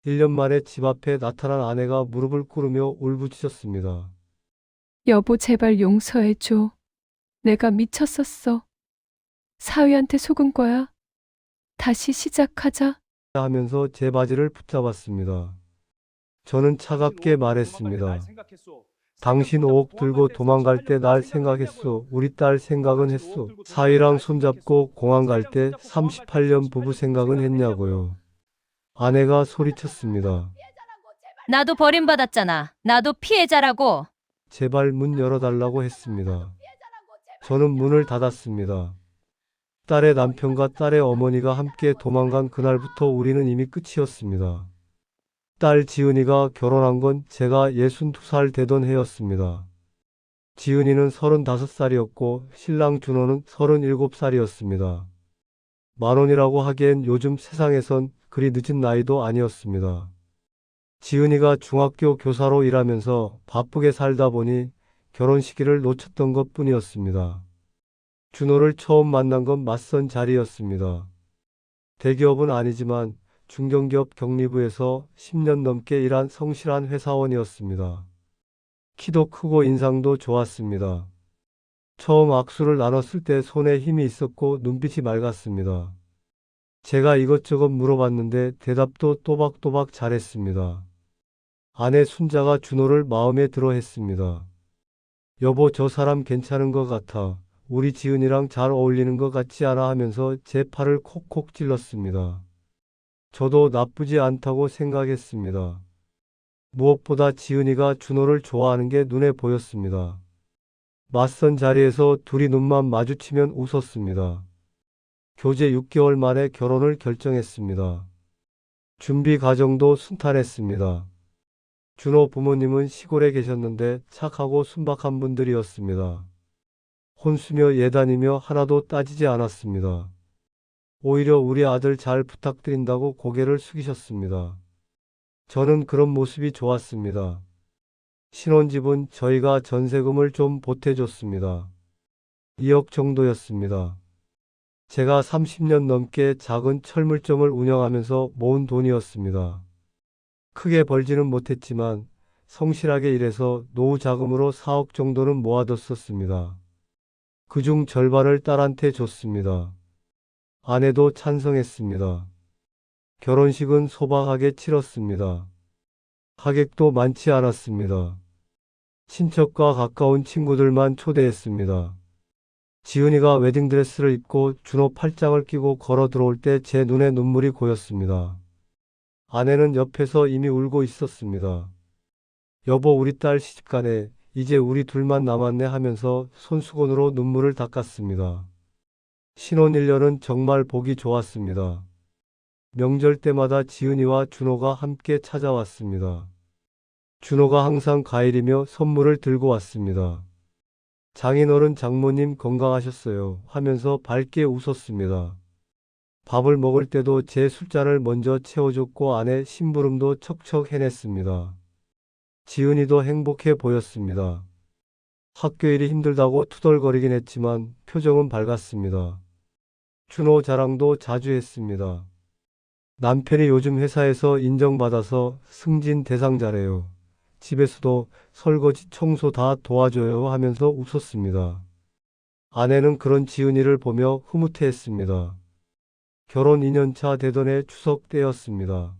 1년 만에 집 앞에 나타난 아내가 무릎을 꿇으며 울부짖었습니다. 여보, 제발 용서해줘. 내가 미쳤었어. 사위한테 속은 거야. 다시 시작하자. 하면서 제 바지를 붙잡았습니다. 저는 차갑게 말했습니다. 당신 5억 들고 도망갈 때 날 생각했어. 우리 딸 생각은 했어. 사위랑 손잡고 공항 갈 때 38년 부부 생각은 했냐고요. 아내가 소리쳤습니다. 나도 버림받았잖아. 나도 피해자라고. 제발 문 열어달라고 했습니다. 저는 문을 닫았습니다. 딸의 남편과 딸의 어머니가 함께 도망간 그날부터 우리는 이미 끝이었습니다. 딸 지은이가 결혼한 건 제가 62살 되던 해였습니다. 지은이는 35살이었고 신랑 준호는 37살이었습니다. 만원이라고 하기엔 요즘 세상에선 그리 늦은 나이도 아니었습니다. 지은이가 중학교 교사로 일하면서 바쁘게 살다 보니 결혼 시기를 놓쳤던 것 뿐이었습니다. 준호를 처음 만난 건 맞선 자리였습니다. 대기업은 아니지만 중견기업 경리부에서 10년 넘게 일한 성실한 회사원이었습니다. 키도 크고 인상도 좋았습니다. 처음 악수를 나눴을 때 손에 힘이 있었고 눈빛이 맑았습니다. 제가 이것저것 물어봤는데 대답도 또박또박 잘했습니다. 아내 순자가 준호를 마음에 들어 했습니다. 여보, 저 사람 괜찮은 것 같아. 우리 지은이랑 잘 어울리는 것 같지 않아 하면서 제 팔을 콕콕 찔렀습니다. 저도 나쁘지 않다고 생각했습니다. 무엇보다 지은이가 준호를 좋아하는 게 눈에 보였습니다. 맞선 자리에서 둘이 눈만 마주치면 웃었습니다. 교제 6개월 만에 결혼을 결정했습니다. 준비 과정도 순탄했습니다. 준호 부모님은 시골에 계셨는데 착하고 순박한 분들이었습니다. 혼수며 예단이며 하나도 따지지 않았습니다. 오히려 우리 아들 잘 부탁드린다고 고개를 숙이셨습니다. 저는 그런 모습이 좋았습니다. 신혼집은 저희가 전세금을 좀 보태줬습니다. 2억 정도였습니다. 제가 30년 넘게 작은 철물점을 운영하면서 모은 돈이었습니다. 크게 벌지는 못했지만 성실하게 일해서 노후 자금으로 4억 정도는 모아뒀었습니다. 그중 절반을 딸한테 줬습니다. 아내도 찬성했습니다. 결혼식은 소박하게 치렀습니다. 하객도 많지 않았습니다. 친척과 가까운 친구들만 초대했습니다. 지은이가 웨딩드레스를 입고 준호 팔짱을 끼고 걸어 들어올 때 제 눈에 눈물이 고였습니다. 아내는 옆에서 이미 울고 있었습니다. 여보, 우리 딸 시집가네. 이제 우리 둘만 남았네 하면서 손수건으로 눈물을 닦았습니다. 신혼 1년은 정말 보기 좋았습니다. 명절 때마다 지은이와 준호가 함께 찾아왔습니다. 준호가 항상 과일이며 선물을 들고 왔습니다. 장인어른 장모님 건강하셨어요 하면서 밝게 웃었습니다. 밥을 먹을 때도 제 술잔을 먼저 채워줬고 아내 심부름도 척척 해냈습니다. 지은이도 행복해 보였습니다. 학교 일이 힘들다고 투덜거리긴 했지만 표정은 밝았습니다. 준호 자랑도 자주 했습니다. 남편이 요즘 회사에서 인정받아서 승진 대상자래요. 집에서도 설거지, 청소 다 도와줘요 하면서 웃었습니다. 아내는 그런 지은이를 보며 흐뭇해했습니다. 결혼 2년차 되던 해 추석 때였습니다.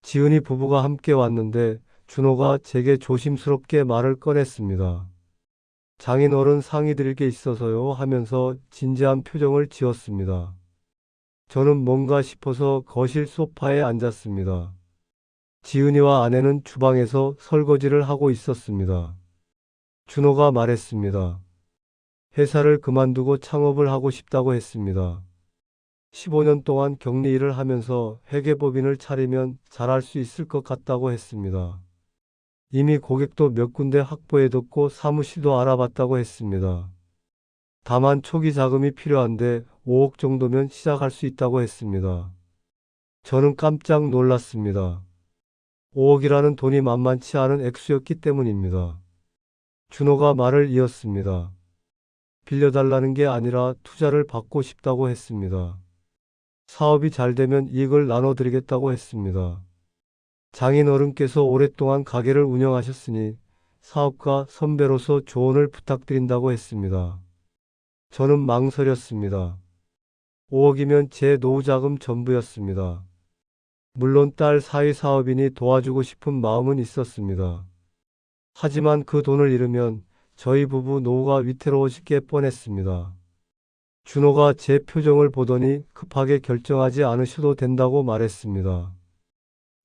지은이 부부가 함께 왔는데 준호가 제게 조심스럽게 말을 꺼냈습니다. 장인어른 상의 드릴 게 있어서요 하면서 진지한 표정을 지었습니다. 저는 뭔가 싶어서 거실 소파에 앉았습니다. 지은이와 아내는 주방에서 설거지를 하고 있었습니다. 준호가 말했습니다. 회사를 그만두고 창업을 하고 싶다고 했습니다. 15년 동안 격리 일을 하면서 회계법인을 차리면 잘할 수 있을 것 같다고 했습니다. 이미 고객도 몇 군데 확보해뒀고 사무실도 알아봤다고 했습니다. 다만 초기 자금이 필요한데 5억 정도면 시작할 수 있다고 했습니다. 저는 깜짝 놀랐습니다. 5억이라는 돈이 만만치 않은 액수였기 때문입니다. 준호가 말을 이었습니다. 빌려달라는 게 아니라 투자를 받고 싶다고 했습니다. 사업이 잘 되면 이익을 나눠드리겠다고 했습니다. 장인어른께서 오랫동안 가게를 운영하셨으니 사업가 선배로서 조언을 부탁드린다고 했습니다. 저는 망설였습니다. 5억이면 제 노후자금 전부였습니다. 물론 딸 사위 사업이니 도와주고 싶은 마음은 있었습니다. 하지만 그 돈을 잃으면 저희 부부 노후가 위태로워질 게 뻔했습니다. 준호가 제 표정을 보더니 급하게 결정하지 않으셔도 된다고 말했습니다.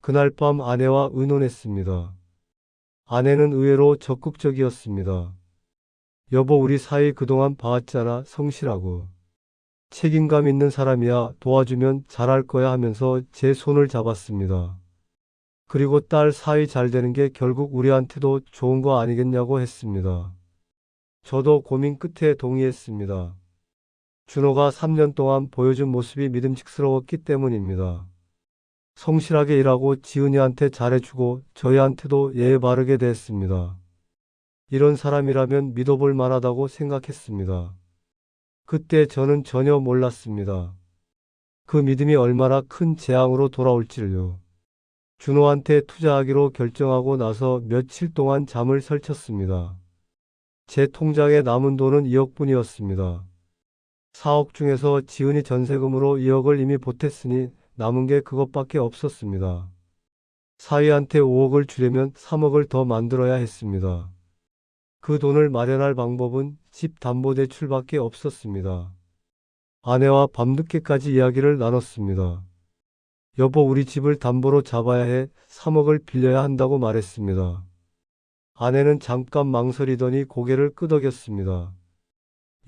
그날 밤 아내와 의논했습니다. 아내는 의외로 적극적이었습니다. 여보, 우리 사이 그동안 봐왔잖아, 성실하고. 책임감 있는 사람이야, 도와주면 잘할 거야 하면서 제 손을 잡았습니다. 그리고 딸 사이 잘 되는 게 결국 우리한테도 좋은 거 아니겠냐고 했습니다. 저도 고민 끝에 동의했습니다. 준호가 3년 동안 보여준 모습이 믿음직스러웠기 때문입니다. 성실하게 일하고 지은이한테 잘해주고 저희한테도 예의 바르게 대했습니다. 이런 사람이라면 믿어볼 만하다고 생각했습니다. 그때 저는 전혀 몰랐습니다. 그 믿음이 얼마나 큰 재앙으로 돌아올지를요. 준호한테 투자하기로 결정하고 나서 며칠 동안 잠을 설쳤습니다. 제 통장에 남은 돈은 2억뿐이었습니다. 4억 중에서 지은이 전세금으로 2억을 이미 보탰으니 남은 게 그것밖에 없었습니다. 사위한테 5억을 주려면 3억을 더 만들어야 했습니다. 그 돈을 마련할 방법은 집 담보대출밖에 없었습니다. 아내와 밤늦게까지 이야기를 나눴습니다. 여보, 우리 집을 담보로 잡아야 해. 3억을 빌려야 한다고 말했습니다. 아내는 잠깐 망설이더니 고개를 끄덕였습니다.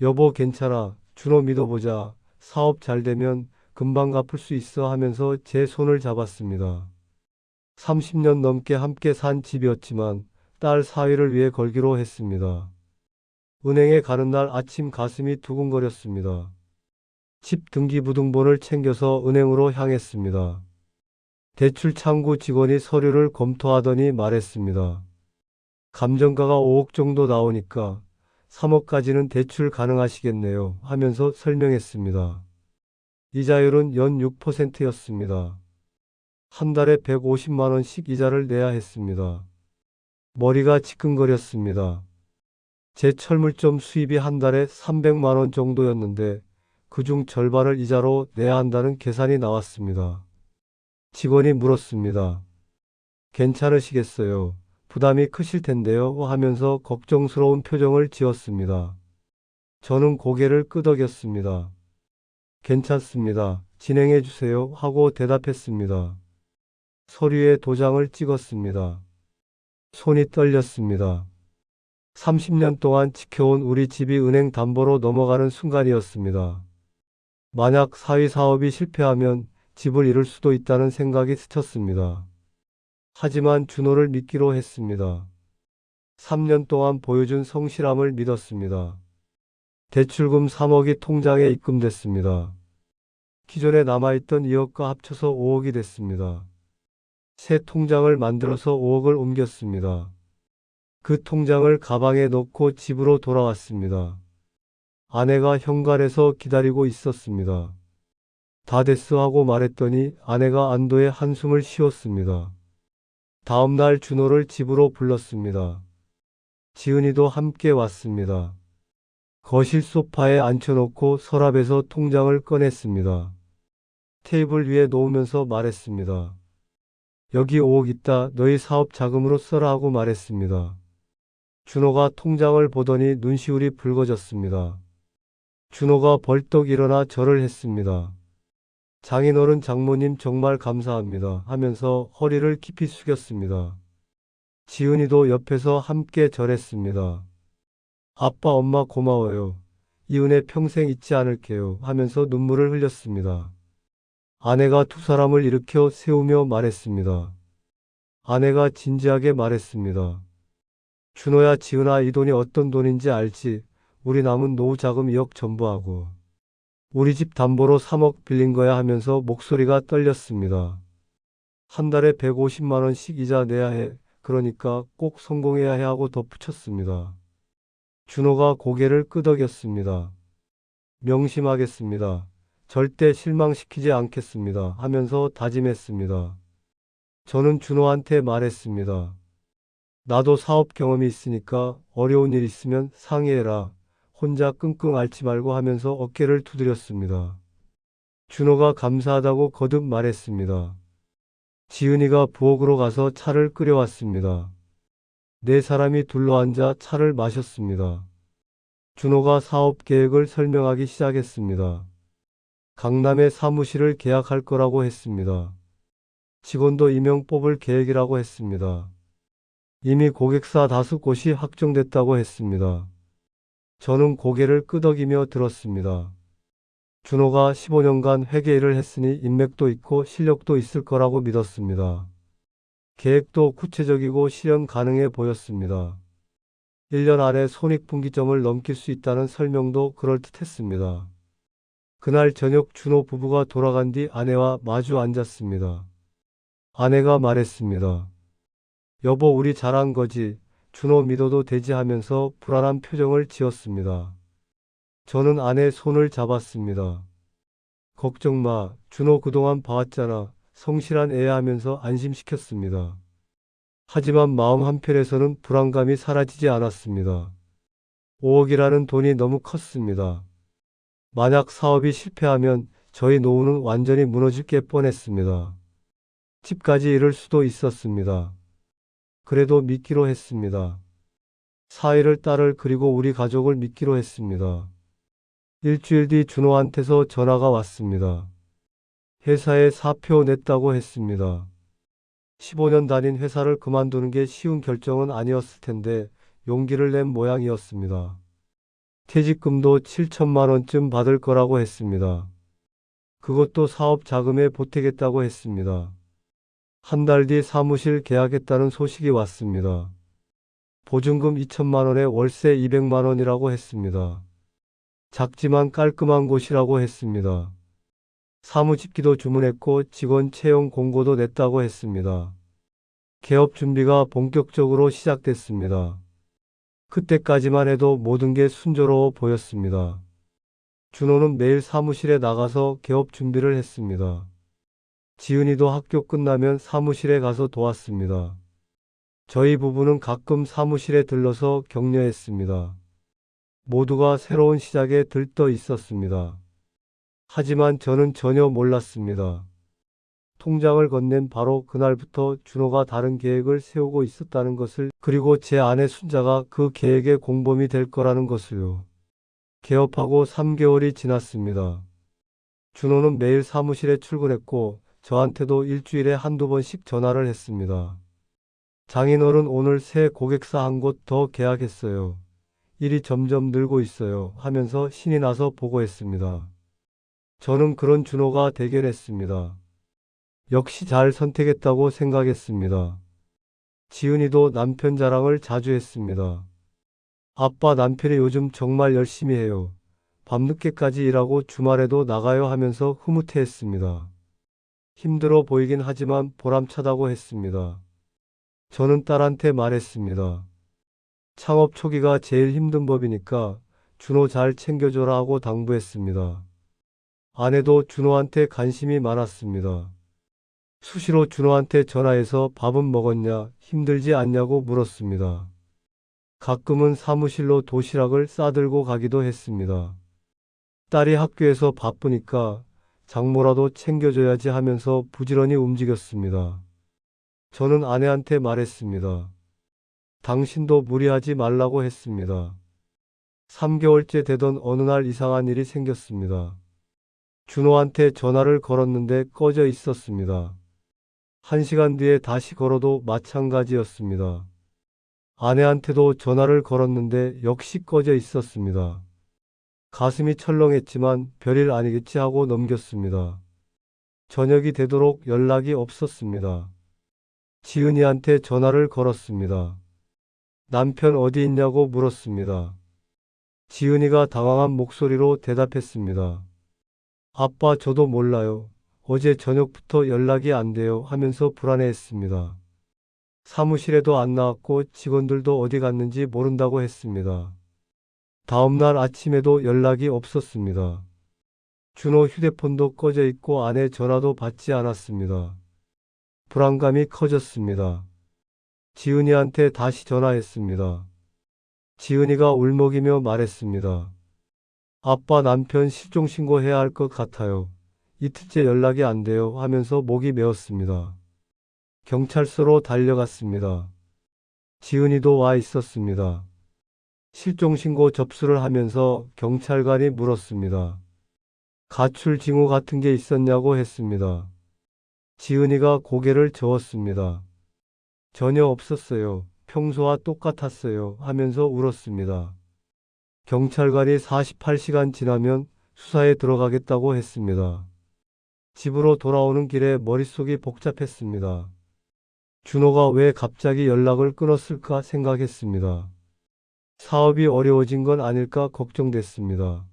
여보, 괜찮아. 준호 믿어보자. 사업 잘 되면 금방 갚을 수 있어 하면서 제 손을 잡았습니다. 30년 넘게 함께 산 집이었지만 딸 사위를 위해 걸기로 했습니다. 은행에 가는 날 아침 가슴이 두근거렸습니다. 집 등기부등본을 챙겨서 은행으로 향했습니다. 대출 창구 직원이 서류를 검토하더니 말했습니다. 감정가가 5억 정도 나오니까 3억까지는 대출 가능하시겠네요 하면서 설명했습니다. 이자율은 연 6%였습니다. 한 달에 150만 원씩 이자를 내야 했습니다. 머리가 지끈거렸습니다. 제 철물점 수입이 한 달에 300만 원 정도였는데 그중 절반을 이자로 내야 한다는 계산이 나왔습니다. 직원이 물었습니다. 괜찮으시겠어요? 부담이 크실 텐데요 하면서 걱정스러운 표정을 지었습니다. 저는 고개를 끄덕였습니다. 괜찮습니다. 진행해 주세요 하고 대답했습니다. 서류에 도장을 찍었습니다. 손이 떨렸습니다. 30년 동안 지켜온 우리 집이 은행 담보로 넘어가는 순간이었습니다. 만약 사위 사업이 실패하면 집을 잃을 수도 있다는 생각이 스쳤습니다. 하지만 준호를 믿기로 했습니다. 3년 동안 보여준 성실함을 믿었습니다. 대출금 3억이 통장에 입금됐습니다. 기존에 남아있던 2억과 합쳐서 5억이 됐습니다. 새 통장을 만들어서 5억을 옮겼습니다. 그 통장을 가방에 넣고 집으로 돌아왔습니다. 아내가 현관에서 기다리고 있었습니다. 다 됐어 하고 말했더니 아내가 안도의 한숨을 쉬었습니다. 다음 날 준호를 집으로 불렀습니다. 지은이도 함께 왔습니다. 거실 소파에 앉혀놓고 서랍에서 통장을 꺼냈습니다. 테이블 위에 놓으면서 말했습니다. 여기 5억 있다. 너희 사업 자금으로 써라 하고 말했습니다. 준호가 통장을 보더니 눈시울이 붉어졌습니다. 준호가 벌떡 일어나 절을 했습니다. 장인어른 장모님 정말 감사합니다 하면서 허리를 깊이 숙였습니다. 지은이도 옆에서 함께 절했습니다. 아빠, 엄마 고마워요. 이 은혜 평생 잊지 않을게요 하면서 눈물을 흘렸습니다. 아내가 두 사람을 일으켜 세우며 말했습니다. 아내가 진지하게 말했습니다. 준호야, 지은아, 이 돈이 어떤 돈인지 알지? 우리 남은 노후 자금 2억 전부하고 우리 집 담보로 3억 빌린 거야 하면서 목소리가 떨렸습니다. 한 달에 150만 원씩 이자 내야 해. 그러니까 꼭 성공해야 해 하고 덧붙였습니다. 준호가 고개를 끄덕였습니다. 명심하겠습니다. 절대 실망시키지 않겠습니다 하면서 다짐했습니다. 저는 준호한테 말했습니다. 나도 사업 경험이 있으니까 어려운 일 있으면 상의해라. 혼자 끙끙 앓지 말고 하면서 어깨를 두드렸습니다. 준호가 감사하다고 거듭 말했습니다. 지은이가 부엌으로 가서 차를 끓여왔습니다. 네 사람이 둘러앉아 차를 마셨습니다. 준호가 사업 계획을 설명하기 시작했습니다. 강남에 사무실을 계약할 거라고 했습니다. 직원도 임용 뽑을 계획이라고 했습니다. 이미 고객사 다수 곳이 확정됐다고 했습니다. 저는 고개를 끄덕이며 들었습니다. 준호가 15년간 회계 일을 했으니 인맥도 있고 실력도 있을 거라고 믿었습니다. 계획도 구체적이고 실현 가능해 보였습니다. 1년 안에 손익분기점을 넘길 수 있다는 설명도 그럴듯했습니다. 그날 저녁 준호 부부가 돌아간 뒤 아내와 마주 앉았습니다. 아내가 말했습니다. 여보, 우리 잘한 거지. 준호 믿어도 되지 하면서 불안한 표정을 지었습니다. 저는 아내 손을 잡았습니다. 걱정 마. 준호 그동안 봐왔잖아. 성실한 애야 하면서 안심시켰습니다. 하지만 마음 한편에서는 불안감이 사라지지 않았습니다. 5억이라는 돈이 너무 컸습니다. 만약 사업이 실패하면 저희 노후는 완전히 무너질 게 뻔했습니다. 집까지 잃을 수도 있었습니다. 그래도 믿기로 했습니다. 사위를, 딸을, 그리고 우리 가족을 믿기로 했습니다. 일주일 뒤 준호한테서 전화가 왔습니다. 회사에 사표 냈다고 했습니다. 15년 다닌 회사를 그만두는 게 쉬운 결정은 아니었을 텐데 용기를 낸 모양이었습니다. 퇴직금도 7천만 원쯤 받을 거라고 했습니다. 그것도 사업 자금에 보태겠다고 했습니다. 한 달 뒤 사무실 계약했다는 소식이 왔습니다. 보증금 2천만 원에 월세 200만 원이라고 했습니다. 작지만 깔끔한 곳이라고 했습니다. 사무집기도 주문했고 직원 채용 공고도 냈다고 했습니다. 개업 준비가 본격적으로 시작됐습니다. 그때까지만 해도 모든 게 순조로워 보였습니다. 준호는 매일 사무실에 나가서 개업 준비를 했습니다. 지은이도 학교 끝나면 사무실에 가서 도왔습니다. 저희 부부는 가끔 사무실에 들러서 격려했습니다. 모두가 새로운 시작에 들떠 있었습니다. 하지만 저는 전혀 몰랐습니다. 통장을 건넨 바로 그날부터 준호가 다른 계획을 세우고 있었다는 것을, 그리고 제 아내 순자가 그 계획의 공범이 될 거라는 것을요. 개업하고 3개월이 지났습니다. 준호는 매일 사무실에 출근했고 저한테도 일주일에 한두 번씩 전화를 했습니다. 장인어른, 오늘 새 고객사 한 곳 더 계약했어요. 일이 점점 늘고 있어요 하면서 신이 나서 보고했습니다. 저는 그런 준호가 대견했습니다. 역시 잘 선택했다고 생각했습니다. 지은이도 남편 자랑을 자주 했습니다. 아빠, 남편이 요즘 정말 열심히 해요. 밤늦게까지 일하고 주말에도 나가요 하면서 흐뭇해했습니다. 힘들어 보이긴 하지만 보람차다고 했습니다. 저는 딸한테 말했습니다. 창업 초기가 제일 힘든 법이니까 준호 잘 챙겨줘라 하고 당부했습니다. 아내도 준호한테 관심이 많았습니다. 수시로 준호한테 전화해서 밥은 먹었냐, 힘들지 않냐고 물었습니다. 가끔은 사무실로 도시락을 싸들고 가기도 했습니다. 딸이 학교에서 바쁘니까 장모라도 챙겨줘야지 하면서 부지런히 움직였습니다. 저는 아내한테 말했습니다. 당신도 무리하지 말라고 했습니다. 3개월째 되던 어느 날 이상한 일이 생겼습니다. 준호한테 전화를 걸었는데 꺼져 있었습니다. 1시간 뒤에 다시 걸어도 마찬가지였습니다. 아내한테도 전화를 걸었는데 역시 꺼져 있었습니다. 가슴이 철렁했지만 별일 아니겠지 하고 넘겼습니다. 저녁이 되도록 연락이 없었습니다. 지은이한테 전화를 걸었습니다. 남편 어디 있냐고 물었습니다. 지은이가 당황한 목소리로 대답했습니다. 아빠, 저도 몰라요. 어제 저녁부터 연락이 안 돼요 하면서 불안해했습니다. 사무실에도 안 나왔고 직원들도 어디 갔는지 모른다고 했습니다. 다음날 아침에도 연락이 없었습니다. 준호 휴대폰도 꺼져 있고 아내 전화도 받지 않았습니다. 불안감이 커졌습니다. 지은이한테 다시 전화했습니다. 지은이가 울먹이며 말했습니다. 아빠, 남편 실종 신고해야 할 것 같아요. 이틀째 연락이 안 돼요 하면서 목이 메었습니다. 경찰서로 달려갔습니다. 지은이도 와 있었습니다. 실종 신고 접수를 하면서 경찰관이 물었습니다. 가출 징후 같은 게 있었냐고 했습니다. 지은이가 고개를 저었습니다. 전혀 없었어요. 평소와 똑같았어요 하면서 울었습니다. 경찰관이 48시간 지나면 수사에 들어가겠다고 했습니다. 집으로 돌아오는 길에 머릿속이 복잡했습니다. 준호가 왜 갑자기 연락을 끊었을까 생각했습니다. 사업이 어려워진 건 아닐까 걱정됐습니다.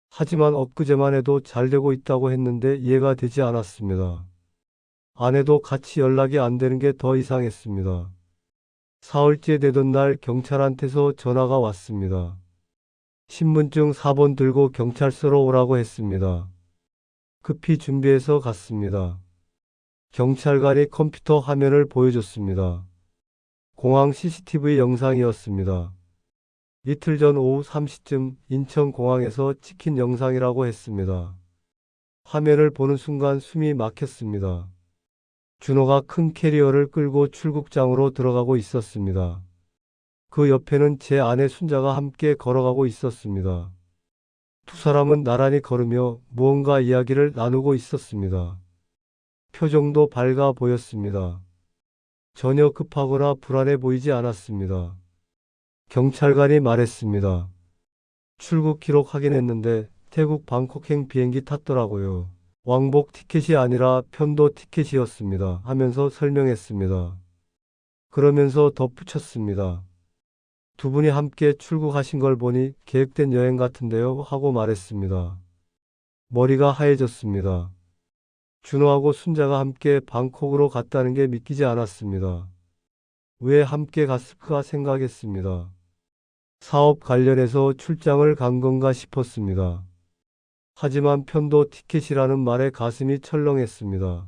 하지만 엊그제만 해도 잘 되고 있다고 했는데 이해가 되지 않았습니다. 아내도 같이 연락이 안 되는 게 더 이상했습니다. 사흘째 되던 날 경찰한테서 전화가 왔습니다. 신분증 4번 들고 경찰서로 오라고 했습니다. 급히 준비해서 갔습니다. 경찰관이 컴퓨터 화면을 보여줬습니다. 공항 CCTV 영상이었습니다. 이틀 전 오후 3시쯤 인천공항에서 찍힌 영상이라고 했습니다. 화면을 보는 순간 숨이 막혔습니다. 준호가 큰 캐리어를 끌고 출국장으로 들어가고 있었습니다. 그 옆에는 제 아내 순자가 함께 걸어가고 있었습니다. 두 사람은 나란히 걸으며 무언가 이야기를 나누고 있었습니다. 표정도 밝아 보였습니다. 전혀 급하거나 불안해 보이지 않았습니다. 경찰관이 말했습니다. 출국 기록 확인했는데 태국 방콕행 비행기 탔더라고요. 왕복 티켓이 아니라 편도 티켓이었습니다. 하면서 설명했습니다. 그러면서 덧붙였습니다. 두 분이 함께 출국하신 걸 보니 계획된 여행 같은데요 하고 말했습니다. 머리가 하얘졌습니다. 준호하고 순자가 함께 방콕으로 갔다는 게 믿기지 않았습니다. 왜 함께 갔을까 생각했습니다. 사업 관련해서 출장을 간 건가 싶었습니다. 하지만 편도 티켓이라는 말에 가슴이 철렁했습니다.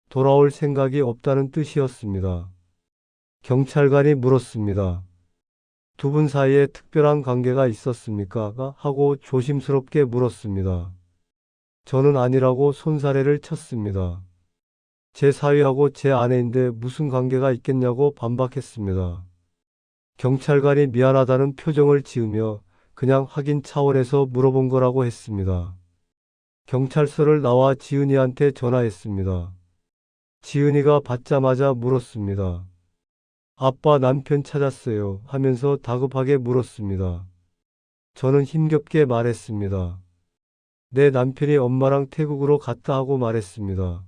돌아올 생각이 없다는 뜻이었습니다. 경찰관이 물었습니다. 두 분 사이에 특별한 관계가 있었습니까? 하고 조심스럽게 물었습니다. 저는 아니라고 손사래를 쳤습니다. 제 사위하고 제 아내인데 무슨 관계가 있겠냐고 반박했습니다. 경찰관이 미안하다는 표정을 지으며 그냥 확인 차원에서 물어본 거라고 했습니다. 경찰서를 나와 지은이한테 전화했습니다. 지은이가 받자마자 물었습니다. 아빠, 남편 찾았어요 하면서 다급하게 물었습니다. 저는 힘겹게 말했습니다. 내 남편이 엄마랑 태국으로 갔다 하고 말했습니다.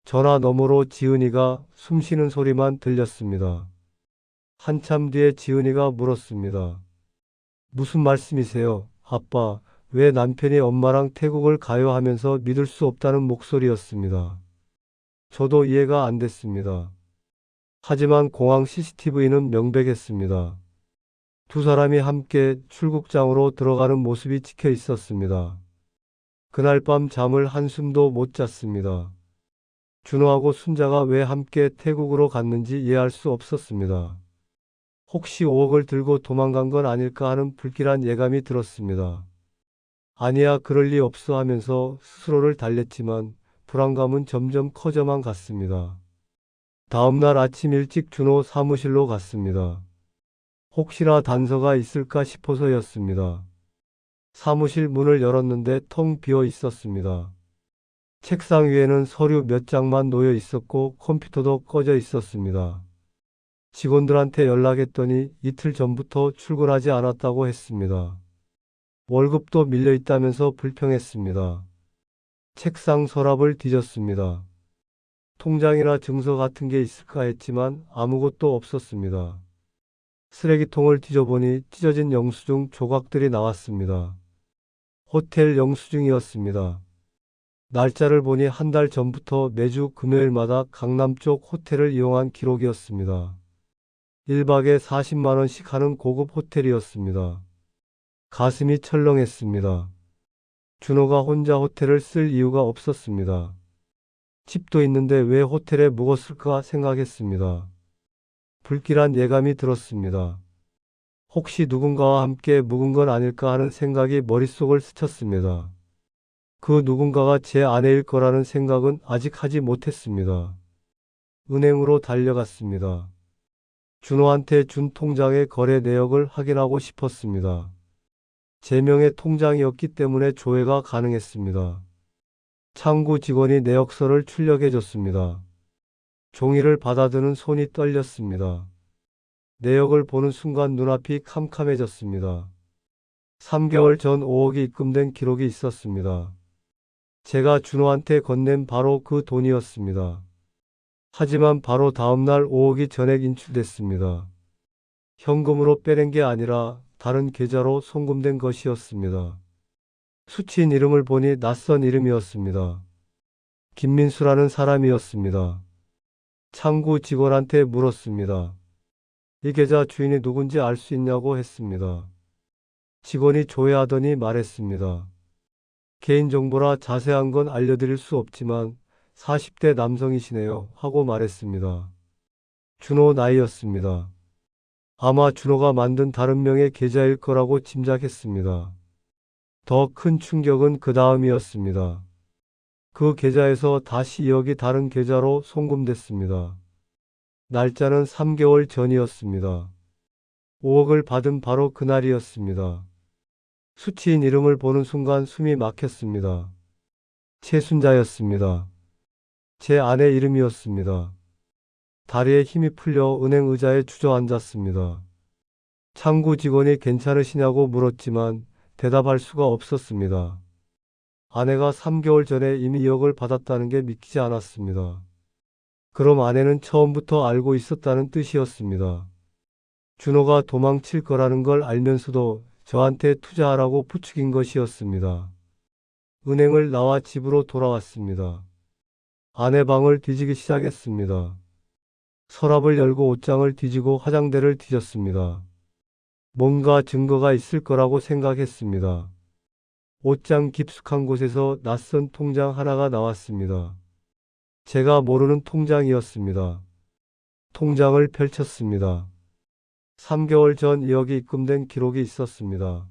전화 너머로 지은이가 숨쉬는 소리만 들렸습니다. 한참 뒤에 지은이가 물었습니다. 무슨 말씀이세요? 아빠, 왜 남편이 엄마랑 태국을 가요 하면서 믿을 수 없다는 목소리였습니다. 저도 이해가 안 됐습니다. 하지만 공항 CCTV는 명백했습니다. 두 사람이 함께 출국장으로 들어가는 모습이 찍혀 있었습니다. 그날 밤 잠을 한숨도 못 잤습니다. 준호하고 순자가 왜 함께 태국으로 갔는지 이해할 수 없었습니다. 혹시 5억을 들고 도망간 건 아닐까 하는 불길한 예감이 들었습니다. 아니야, 그럴 리 없어 하면서 스스로를 달랬지만 불안감은 점점 커져만 갔습니다. 다음날 아침 일찍 준호 사무실로 갔습니다. 혹시나 단서가 있을까 싶어서였습니다. 사무실 문을 열었는데 텅 비어 있었습니다. 책상 위에는 서류 몇 장만 놓여 있었고 컴퓨터도 꺼져 있었습니다. 직원들한테 연락했더니 이틀 전부터 출근하지 않았다고 했습니다. 월급도 밀려 있다면서 불평했습니다. 책상 서랍을 뒤졌습니다. 통장이나 증서 같은 게 있을까 했지만 아무것도 없었습니다. 쓰레기통을 뒤져보니 찢어진 영수증 조각들이 나왔습니다. 호텔 영수증이었습니다. 날짜를 보니 한 달 전부터 매주 금요일마다 강남 쪽 호텔을 이용한 기록이었습니다. 1박에 40만 원씩 하는 고급 호텔이었습니다. 가슴이 철렁했습니다. 준호가 혼자 호텔을 쓸 이유가 없었습니다. 집도 있는데 왜 호텔에 묵었을까 생각했습니다. 불길한 예감이 들었습니다. 혹시 누군가와 함께 묵은 건 아닐까 하는 생각이 머릿속을 스쳤습니다. 그 누군가가 제 아내일 거라는 생각은 아직 하지 못했습니다. 은행으로 달려갔습니다. 준호한테 준 통장의 거래 내역을 확인하고 싶었습니다. 제 명의 통장이었기 때문에 조회가 가능했습니다. 창구 직원이 내역서를 출력해 줬습니다. 종이를 받아드는 손이 떨렸습니다. 내역을 보는 순간 눈앞이 캄캄해졌습니다. 3개월 전 5억이 입금된 기록이 있었습니다. 제가 준호한테 건넨 바로 그 돈이었습니다. 하지만 바로 다음날 5억이 전액 인출됐습니다. 현금으로 빼낸 게 아니라 다른 계좌로 송금된 것이었습니다. 수취인 이름을 보니 낯선 이름이었습니다. 김민수라는 사람이었습니다. 창구 직원한테 물었습니다. 이 계좌 주인이 누군지 알 수 있냐고 했습니다. 직원이 조회하더니 말했습니다. 개인정보라 자세한 건 알려드릴 수 없지만 40대 남성이시네요 하고 말했습니다. 준호 나이였습니다. 아마 준호가 만든 다른 명의 계좌일 거라고 짐작했습니다. 더 큰 충격은 그 다음이었습니다. 그 계좌에서 다시 2억이 다른 계좌로 송금됐습니다. 날짜는 3개월 전이었습니다. 5억을 받은 바로 그날이었습니다. 수취인 이름을 보는 순간 숨이 막혔습니다. 최순자였습니다. 제 아내 이름이었습니다. 다리에 힘이 풀려 은행 의자에 주저앉았습니다. 창구 직원이 괜찮으시냐고 물었지만 대답할 수가 없었습니다. 아내가 3개월 전에 이미 2억을 받았다는 게 믿기지 않았습니다. 그럼 아내는 처음부터 알고 있었다는 뜻이었습니다. 준호가 도망칠 거라는 걸 알면서도 저한테 투자하라고 부추긴 것이었습니다. 은행을 나와 집으로 돌아왔습니다. 아내 방을 뒤지기 시작했습니다. 서랍을 열고 옷장을 뒤지고 화장대를 뒤졌습니다. 뭔가 증거가 있을 거라고 생각했습니다. 옷장 깊숙한 곳에서 낯선 통장 하나가 나왔습니다. 제가 모르는 통장이었습니다. 통장을 펼쳤습니다. 3개월 전 2억이 입금된 기록이 있었습니다.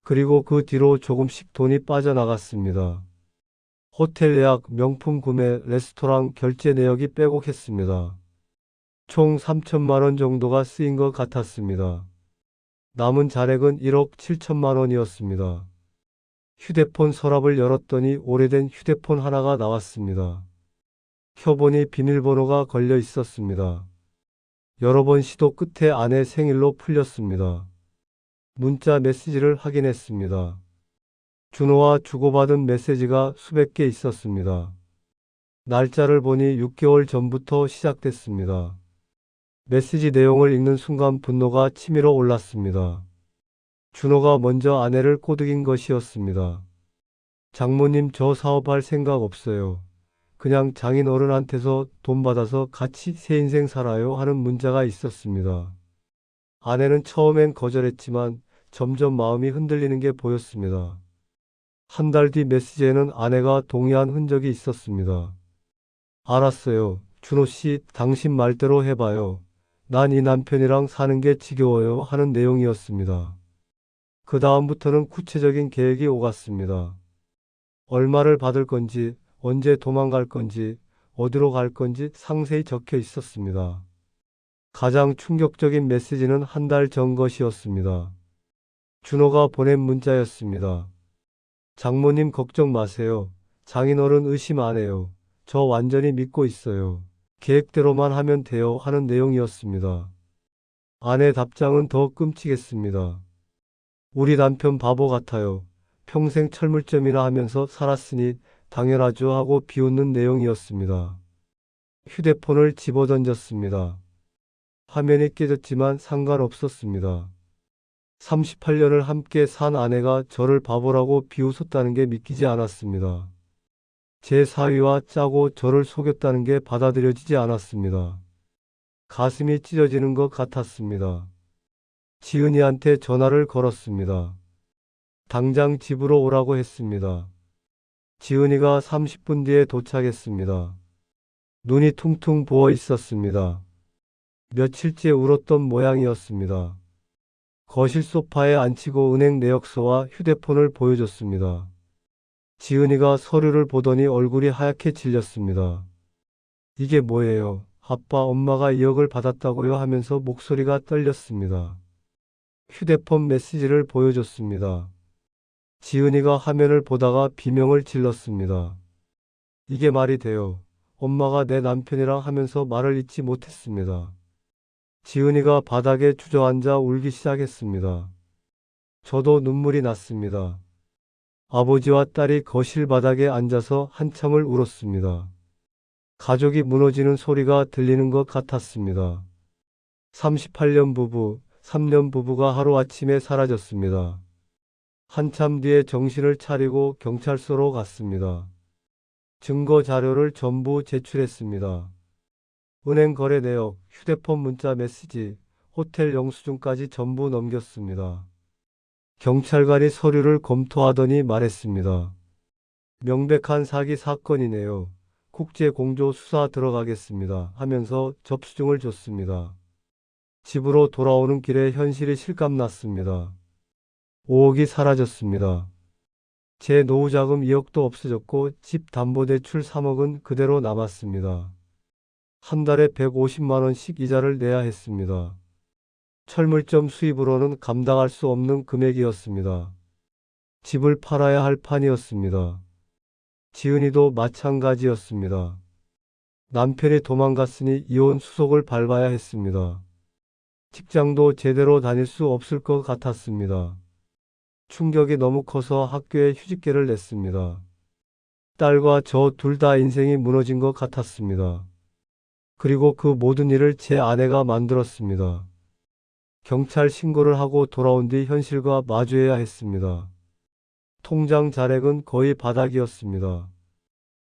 그리고 그 뒤로 조금씩 돈이 빠져나갔습니다. 호텔 예약, 명품 구매, 레스토랑 결제 내역이 빼곡했습니다. 총 3천만 원 정도가 쓰인 것 같았습니다. 남은 잔액은 1억 7천만 원이었습니다. 휴대폰 서랍을 열었더니 오래된 휴대폰 하나가 나왔습니다. 켜보니 비밀번호가 걸려 있었습니다. 여러 번 시도 끝에 아내 생일로 풀렸습니다. 문자 메시지를 확인했습니다. 준호와 주고받은 메시지가 수백 개 있었습니다. 날짜를 보니 6개월 전부터 시작됐습니다. 메시지 내용을 읽는 순간 분노가 치밀어 올랐습니다. 준호가 먼저 아내를 꼬드긴 것이었습니다. 장모님 저 사업할 생각 없어요. 그냥 장인 어른한테서 돈 받아서 같이 새 인생 살아요 하는 문자가 있었습니다. 아내는 처음엔 거절했지만 점점 마음이 흔들리는 게 보였습니다. 한 달 뒤 메시지에는 아내가 동의한 흔적이 있었습니다. 알았어요. 준호 씨, 당신 말대로 해봐요. 난 이 남편이랑 사는 게 지겨워요 하는 내용이었습니다. 그 다음부터는 구체적인 계획이 오갔습니다. 얼마를 받을 건지, 언제 도망갈 건지, 어디로 갈 건지 상세히 적혀 있었습니다. 가장 충격적인 메시지는 한 달 전 것이었습니다. 준호가 보낸 문자였습니다. 장모님 걱정 마세요. 장인어른 의심 안 해요. 저 완전히 믿고 있어요. 계획대로만 하면 돼요 하는 내용이었습니다. 아내 답장은 더 끔찍했습니다. 우리 남편 바보 같아요. 평생 철물점이나 하면서 살았으니 당연하죠 하고 비웃는 내용이었습니다. 휴대폰을 집어던졌습니다. 화면이 깨졌지만 상관없었습니다. 38년을 함께 산 아내가 저를 바보라고 비웃었다는 게 믿기지 않았습니다. 제 사위와 짜고 저를 속였다는 게 받아들여지지 않았습니다. 가슴이 찢어지는 것 같았습니다. 지은이한테 전화를 걸었습니다. 당장 집으로 오라고 했습니다. 지은이가 30분 뒤에 도착했습니다. 눈이 퉁퉁 부어 있었습니다. 며칠째 울었던 모양이었습니다. 거실 소파에 앉히고 은행 내역서와 휴대폰을 보여줬습니다. 지은이가 서류를 보더니 얼굴이 하얗게 질렸습니다. 이게 뭐예요? 아빠, 엄마가 2억을 받았다고요? 하면서 목소리가 떨렸습니다. 휴대폰 메시지를 보여줬습니다. 지은이가 화면을 보다가 비명을 질렀습니다. 이게 말이 돼요. 엄마가 내 남편이랑 하면서 말을 잇지 못했습니다. 지은이가 바닥에 주저앉아 울기 시작했습니다. 저도 눈물이 났습니다. 아버지와 딸이 거실 바닥에 앉아서 한참을 울었습니다. 가족이 무너지는 소리가 들리는 것 같았습니다. 38년 부부, 3년 부부가 하루아침에 사라졌습니다. 한참 뒤에 정신을 차리고 경찰서로 갔습니다. 증거 자료를 전부 제출했습니다. 은행 거래 내역, 휴대폰 문자 메시지, 호텔 영수증까지 전부 넘겼습니다. 경찰관이 서류를 검토하더니 말했습니다. 명백한 사기 사건이네요. 국제공조 수사 들어가겠습니다. 하면서 접수증을 줬습니다. 집으로 돌아오는 길에 현실이 실감났습니다. 5억이 사라졌습니다. 제 노후자금 2억도 없어졌고 집 담보대출 3억은 그대로 남았습니다. 한 달에 150만 원씩 이자를 내야 했습니다. 철물점 수입으로는 감당할 수 없는 금액이었습니다. 집을 팔아야 할 판이었습니다. 지은이도 마찬가지였습니다. 남편이 도망갔으니 이혼 수속을 밟아야 했습니다. 직장도 제대로 다닐 수 없을 것 같았습니다. 충격이 너무 커서 학교에 휴직계를 냈습니다. 딸과 저 둘 다 인생이 무너진 것 같았습니다. 그리고 그 모든 일을 제 아내가 만들었습니다. 경찰 신고를 하고 돌아온 뒤 현실과 마주해야 했습니다. 통장 잔액은 거의 바닥이었습니다.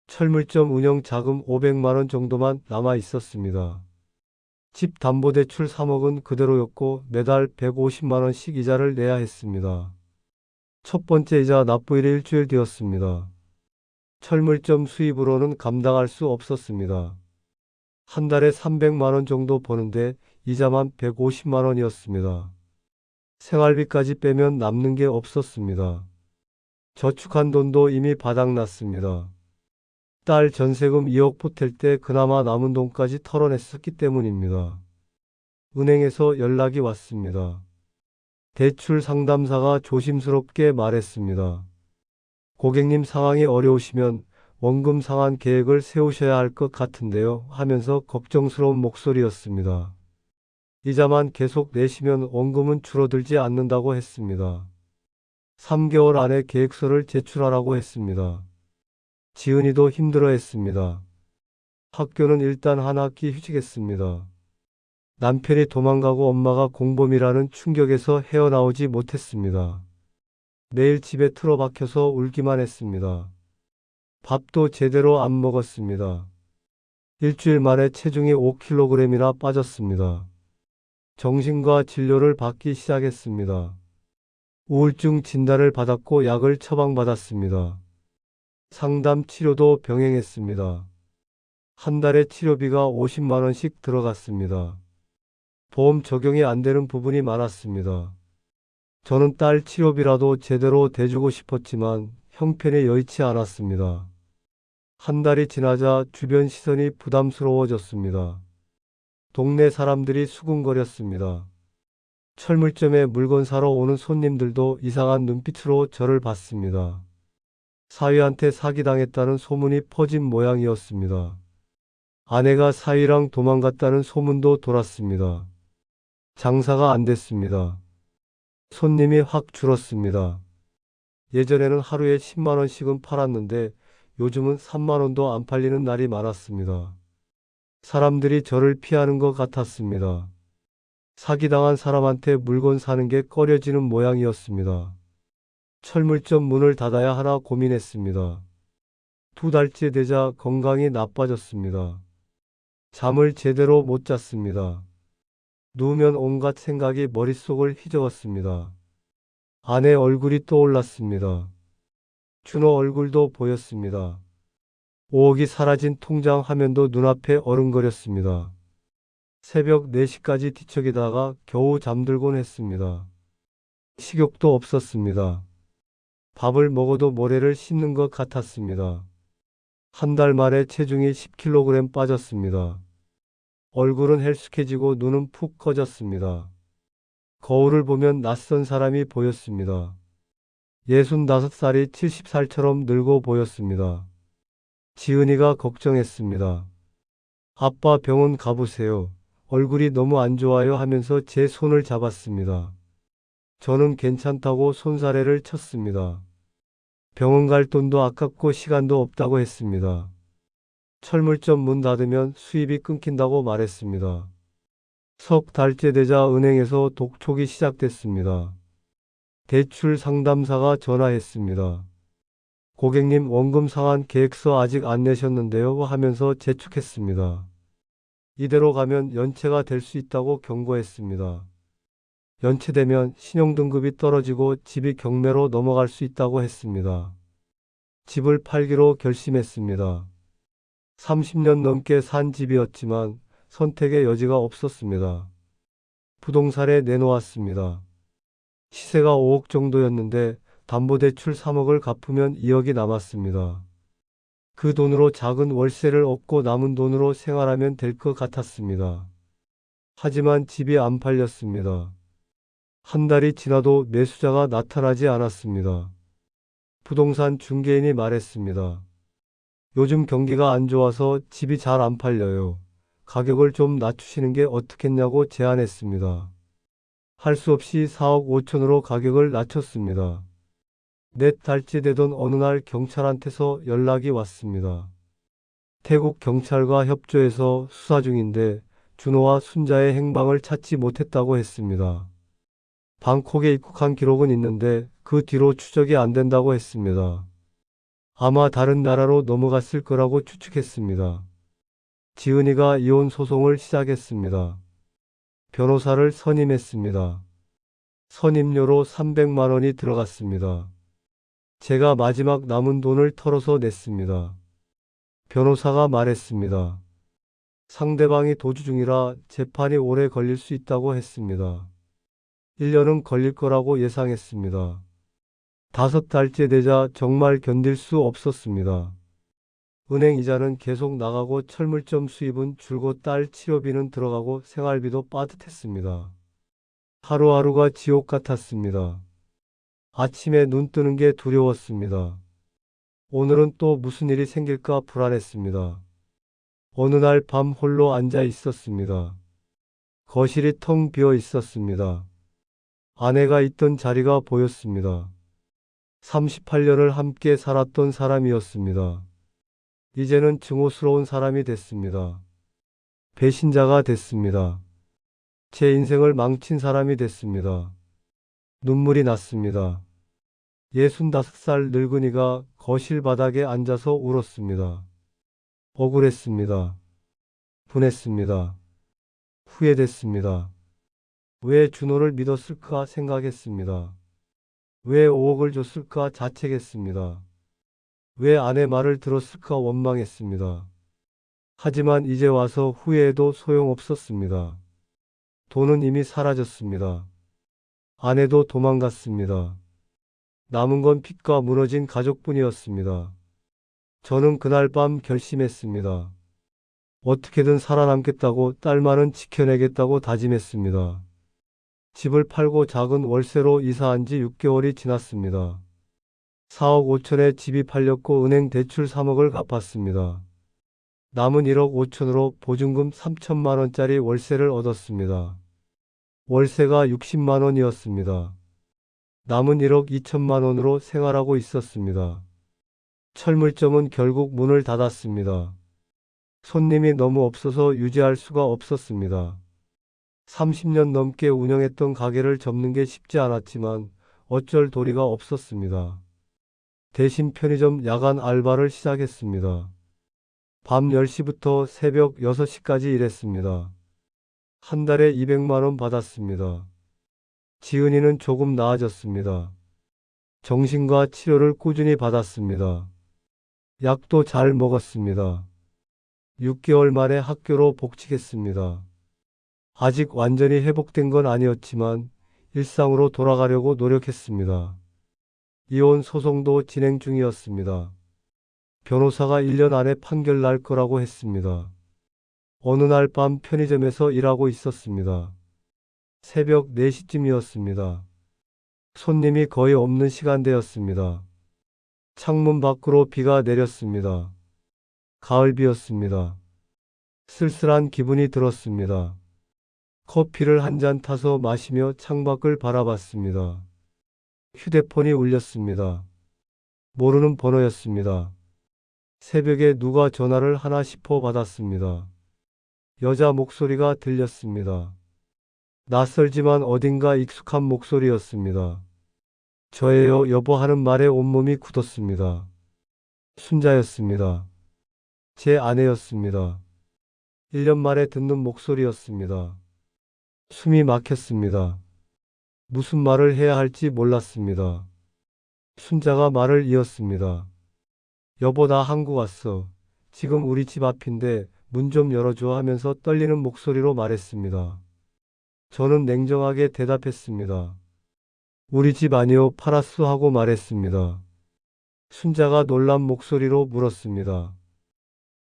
철물점 운영 자금 500만 원 정도만 남아 있었습니다. 집 담보대출 3억은 그대로였고 매달 150만 원씩 이자를 내야 했습니다. 첫 번째 이자 납부일이 일주일 뒤였습니다. 철물점 수입으로는 감당할 수 없었습니다. 한 달에 300만 원 정도 버는데 이자만 150만 원이었습니다. 생활비까지 빼면 남는 게 없었습니다. 저축한 돈도 이미 바닥났습니다. 딸 전세금 2억 보탤 때 그나마 남은 돈까지 털어냈었기 때문입니다. 은행에서 연락이 왔습니다. 대출 상담사가 조심스럽게 말했습니다. 고객님 상황이 어려우시면 원금 상환 계획을 세우셔야 할 것 같은데요. 하면서 걱정스러운 목소리였습니다. 이자만 계속 내시면 원금은 줄어들지 않는다고 했습니다. 3개월 안에 계획서를 제출하라고 했습니다. 지은이도 힘들어했습니다. 학교는 일단 한 학기 휴직했습니다. 남편이 도망가고 엄마가 공범이라는 충격에서 헤어나오지 못했습니다. 매일 집에 틀어박혀서 울기만 했습니다. 밥도 제대로 안 먹었습니다. 일주일 만에 체중이 5kg이나 빠졌습니다. 정신과 진료를 받기 시작했습니다. 우울증 진단을 받았고 약을 처방받았습니다. 상담 치료도 병행했습니다. 한 달에 치료비가 50만 원씩 들어갔습니다. 보험 적용이 안 되는 부분이 많았습니다. 저는 딸 치료비라도 제대로 대주고 싶었지만 형편이 여의치 않았습니다. 한 달이 지나자 주변 시선이 부담스러워졌습니다. 동네 사람들이 수군거렸습니다. 철물점에 물건 사러 오는 손님들도 이상한 눈빛으로 저를 봤습니다. 사위한테 사기당했다는 소문이 퍼진 모양이었습니다. 아내가 사위랑 도망갔다는 소문도 돌았습니다. 장사가 안 됐습니다. 손님이 확 줄었습니다. 예전에는 하루에 10만 원씩은 팔았는데 요즘은 3만 원도 안 팔리는 날이 많았습니다. 사람들이 저를 피하는 것 같았습니다. 사기당한 사람한테 물건 사는 게 꺼려지는 모양이었습니다. 철물점 문을 닫아야 하나 고민했습니다. 2달째 되자 건강이 나빠졌습니다. 잠을 제대로 못 잤습니다. 누우면 온갖 생각이 머릿속을 휘저었습니다. 아내 얼굴이 떠올랐습니다. 준호 얼굴도 보였습니다. 5억이 사라진 통장 화면도 눈앞에 어른거렸습니다. 새벽 4시까지 뒤척이다가 겨우 잠들곤 했습니다. 식욕도 없었습니다. 밥을 먹어도 모래를 씹는 것 같았습니다. 한 달 만에 체중이 10kg 빠졌습니다. 얼굴은 헬쑥해지고 눈은 푹 꺼졌습니다. 거울을 보면 낯선 사람이 보였습니다. 65살이 70살처럼 늙어 보였습니다. 지은이가 걱정했습니다. 아빠 병원 가보세요. 얼굴이 너무 안 좋아요 하면서 제 손을 잡았습니다. 저는 괜찮다고 손사래를 쳤습니다. 병원 갈 돈도 아깝고 시간도 없다고 했습니다. 철물점 문 닫으면 수입이 끊긴다고 말했습니다. 석 달째 되자 은행에서 독촉이 시작됐습니다. 대출 상담사가 전화했습니다. 고객님 원금 상환 계획서 아직 안 내셨는데요 하면서 재촉했습니다. 이대로 가면 연체가 될 수 있다고 경고했습니다. 연체되면 신용등급이 떨어지고 집이 경매로 넘어갈 수 있다고 했습니다. 집을 팔기로 결심했습니다. 30년 넘게 산 집이었지만 선택의 여지가 없었습니다. 부동산에 내놓았습니다. 시세가 5억 정도였는데 담보대출 3억을 갚으면 2억이 남았습니다. 그 돈으로 작은 월세를 얻고 남은 돈으로 생활하면 될 것 같았습니다. 하지만 집이 안 팔렸습니다. 한 달이 지나도 매수자가 나타나지 않았습니다. 부동산 중개인이 말했습니다. 요즘 경기가 안 좋아서 집이 잘 안 팔려요. 가격을 좀 낮추시는 게 어떻겠냐고 제안했습니다. 할 수 없이 4억 5천으로 가격을 낮췄습니다. 4달째 되던 어느 날 경찰한테서 연락이 왔습니다. 태국 경찰과 협조해서 수사 중인데 준호와 순자의 행방을 찾지 못했다고 했습니다. 방콕에 입국한 기록은 있는데 그 뒤로 추적이 안 된다고 했습니다. 아마 다른 나라로 넘어갔을 거라고 추측했습니다. 지은이가 이혼 소송을 시작했습니다. 변호사를 선임했습니다. 선임료로 300만 원이 들어갔습니다. 제가 마지막 남은 돈을 털어서 냈습니다. 변호사가 말했습니다. 상대방이 도주 중이라 재판이 오래 걸릴 수 있다고 했습니다. 1년은 걸릴 거라고 예상했습니다. 5달째 되자 정말 견딜 수 없었습니다. 은행 이자는 계속 나가고 철물점 수입은 줄고 딸 치료비는 들어가고 생활비도 빠듯했습니다. 하루하루가 지옥 같았습니다. 아침에 눈 뜨는 게 두려웠습니다. 오늘은 또 무슨 일이 생길까 불안했습니다. 어느 날 밤 홀로 앉아 있었습니다. 거실이 텅 비어 있었습니다. 아내가 있던 자리가 보였습니다. 38년을 함께 살았던 사람이었습니다. 이제는 증오스러운 사람이 됐습니다. 배신자가 됐습니다. 제 인생을 망친 사람이 됐습니다. 눈물이 났습니다. 65살 늙은이가 거실 바닥에 앉아서 울었습니다. 억울했습니다. 분했습니다. 후회됐습니다. 왜 준호를 믿었을까 생각했습니다. 왜 5억을 줬을까 자책했습니다. 왜 아내 말을 들었을까 원망했습니다. 하지만 이제 와서 후회해도 소용없었습니다. 돈은 이미 사라졌습니다. 아내도 도망갔습니다. 남은 건 빚과 무너진 가족뿐이었습니다. 저는 그날 밤 결심했습니다. 어떻게든 살아남겠다고 딸만은 지켜내겠다고 다짐했습니다. 집을 팔고 작은 월세로 이사한 지 6개월이 지났습니다. 4억 5천에 집이 팔렸고 은행 대출 3억을 갚았습니다. 남은 1억 5천으로 보증금 3천만 원짜리 월세를 얻었습니다. 월세가 60만 원이었습니다. 남은 1억 2천만 원으로 생활하고 있었습니다. 철물점은 결국 문을 닫았습니다. 손님이 너무 없어서 유지할 수가 없었습니다. 30년 넘게 운영했던 가게를 접는 게 쉽지 않았지만 어쩔 도리가 없었습니다. 대신 편의점 야간 알바를 시작했습니다. 밤 10시부터 새벽 6시까지 일했습니다. 한 달에 200만 원 받았습니다. 지은이는 조금 나아졌습니다. 정신과 치료를 꾸준히 받았습니다. 약도 잘 먹었습니다. 6개월 만에 학교로 복직했습니다. 아직 완전히 회복된 건 아니었지만 일상으로 돌아가려고 노력했습니다. 이혼 소송도 진행 중이었습니다. 변호사가 1년 안에 판결 날 거라고 했습니다. 어느 날 밤 편의점에서 일하고 있었습니다. 새벽 4시쯤이었습니다. 손님이 거의 없는 시간대였습니다. 창문 밖으로 비가 내렸습니다. 가을비였습니다. 쓸쓸한 기분이 들었습니다. 커피를 한 잔 타서 마시며 창밖을 바라봤습니다. 휴대폰이 울렸습니다. 모르는 번호였습니다. 새벽에 누가 전화를 하나 싶어 받았습니다. 여자 목소리가 들렸습니다. 낯설지만 어딘가 익숙한 목소리였습니다. 저예요, 여보 하는 말에 온몸이 굳었습니다. 순자였습니다. 제 아내였습니다. 1년 만에 듣는 목소리였습니다. 숨이 막혔습니다. 무슨 말을 해야 할지 몰랐습니다. 순자가 말을 이었습니다. 여보, 나 한국 왔어. 지금 우리 집 앞인데 문 좀 열어줘 하면서 떨리는 목소리로 말했습니다. 저는 냉정하게 대답했습니다. 우리 집 아니요, 팔았어 하고 말했습니다. 순자가 놀란 목소리로 물었습니다.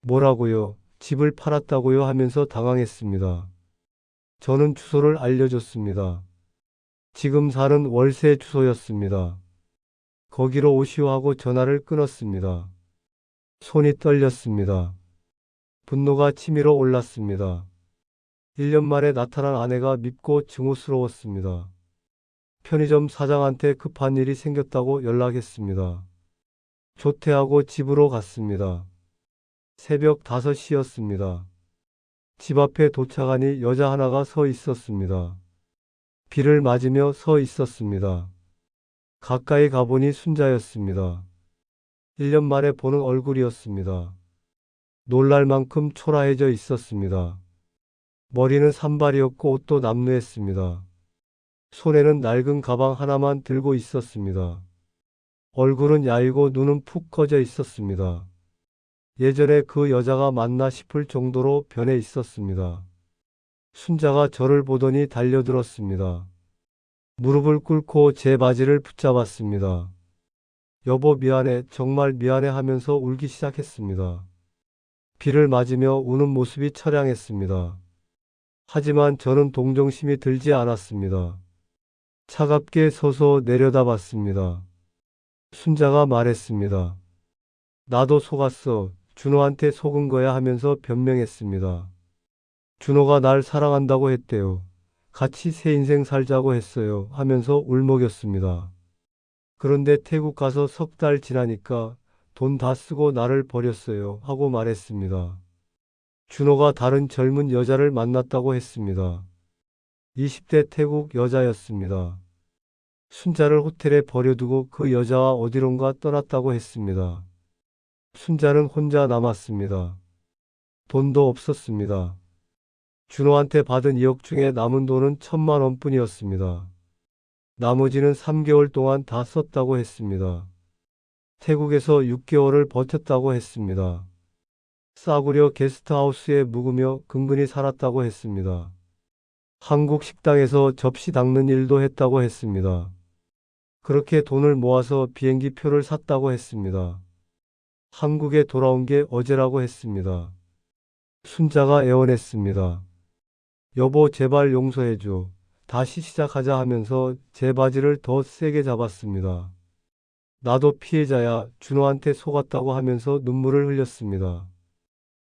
뭐라고요? 집을 팔았다고요? 하면서 당황했습니다. 저는 주소를 알려줬습니다. 지금 사는 월세 주소였습니다. 거기로 오시오 하고 전화를 끊었습니다. 손이 떨렸습니다. 분노가 치밀어 올랐습니다. 1년 만에 나타난 아내가 밉고 증오스러웠습니다. 편의점 사장한테 급한 일이 생겼다고 연락했습니다. 조퇴하고 집으로 갔습니다. 새벽 5시였습니다. 집 앞에 도착하니 여자 하나가 서 있었습니다. 비를 맞으며 서 있었습니다. 가까이 가보니 순자였습니다. 1년 만에 보는 얼굴이었습니다. 놀랄 만큼 초라해져 있었습니다. 머리는 산발이었고 옷도 남루했습니다. 손에는 낡은 가방 하나만 들고 있었습니다. 얼굴은 야이고 눈은 푹 꺼져 있었습니다. 예전에 그 여자가 맞나 싶을 정도로 변해 있었습니다. 순자가 저를 보더니 달려들었습니다. 무릎을 꿇고 제 바지를 붙잡았습니다. 여보, 미안해, 정말 미안해 하면서 울기 시작했습니다. 비를 맞으며 우는 모습이 처량했습니다. 하지만 저는 동정심이 들지 않았습니다. 차갑게 서서 내려다봤습니다. 순자가 말했습니다. 나도 속았어. 준호한테 속은 거야 하면서 변명했습니다. 준호가 날 사랑한다고 했대요. 같이 새 인생 살자고 했어요 하면서 울먹였습니다. 그런데 태국 가서 3달 지나니까 돈 다 쓰고 나를 버렸어요 하고 말했습니다. 준호가 다른 젊은 여자를 만났다고 했습니다. 20대 태국 여자였습니다. 순자를 호텔에 버려두고 그 여자와 어디론가 떠났다고 했습니다. 순자는 혼자 남았습니다. 돈도 없었습니다. 준호한테 받은 2억 중에 남은 돈은 1,000만 원뿐이었습니다. 나머지는 3개월 동안 다 썼다고 했습니다. 태국에서 6개월을 버텼다고 했습니다. 싸구려 게스트하우스에 묵으며 근근히 살았다고 했습니다. 한국 식당에서 접시 닦는 일도 했다고 했습니다. 그렇게 돈을 모아서 비행기 표를 샀다고 했습니다. 한국에 돌아온 게 어제라고 했습니다. 순자가 애원했습니다. 여보, 제발 용서해줘. 다시 시작하자 하면서 제 바지를 더 세게 잡았습니다. 나도 피해자야. 준호한테 속았다고 하면서 눈물을 흘렸습니다.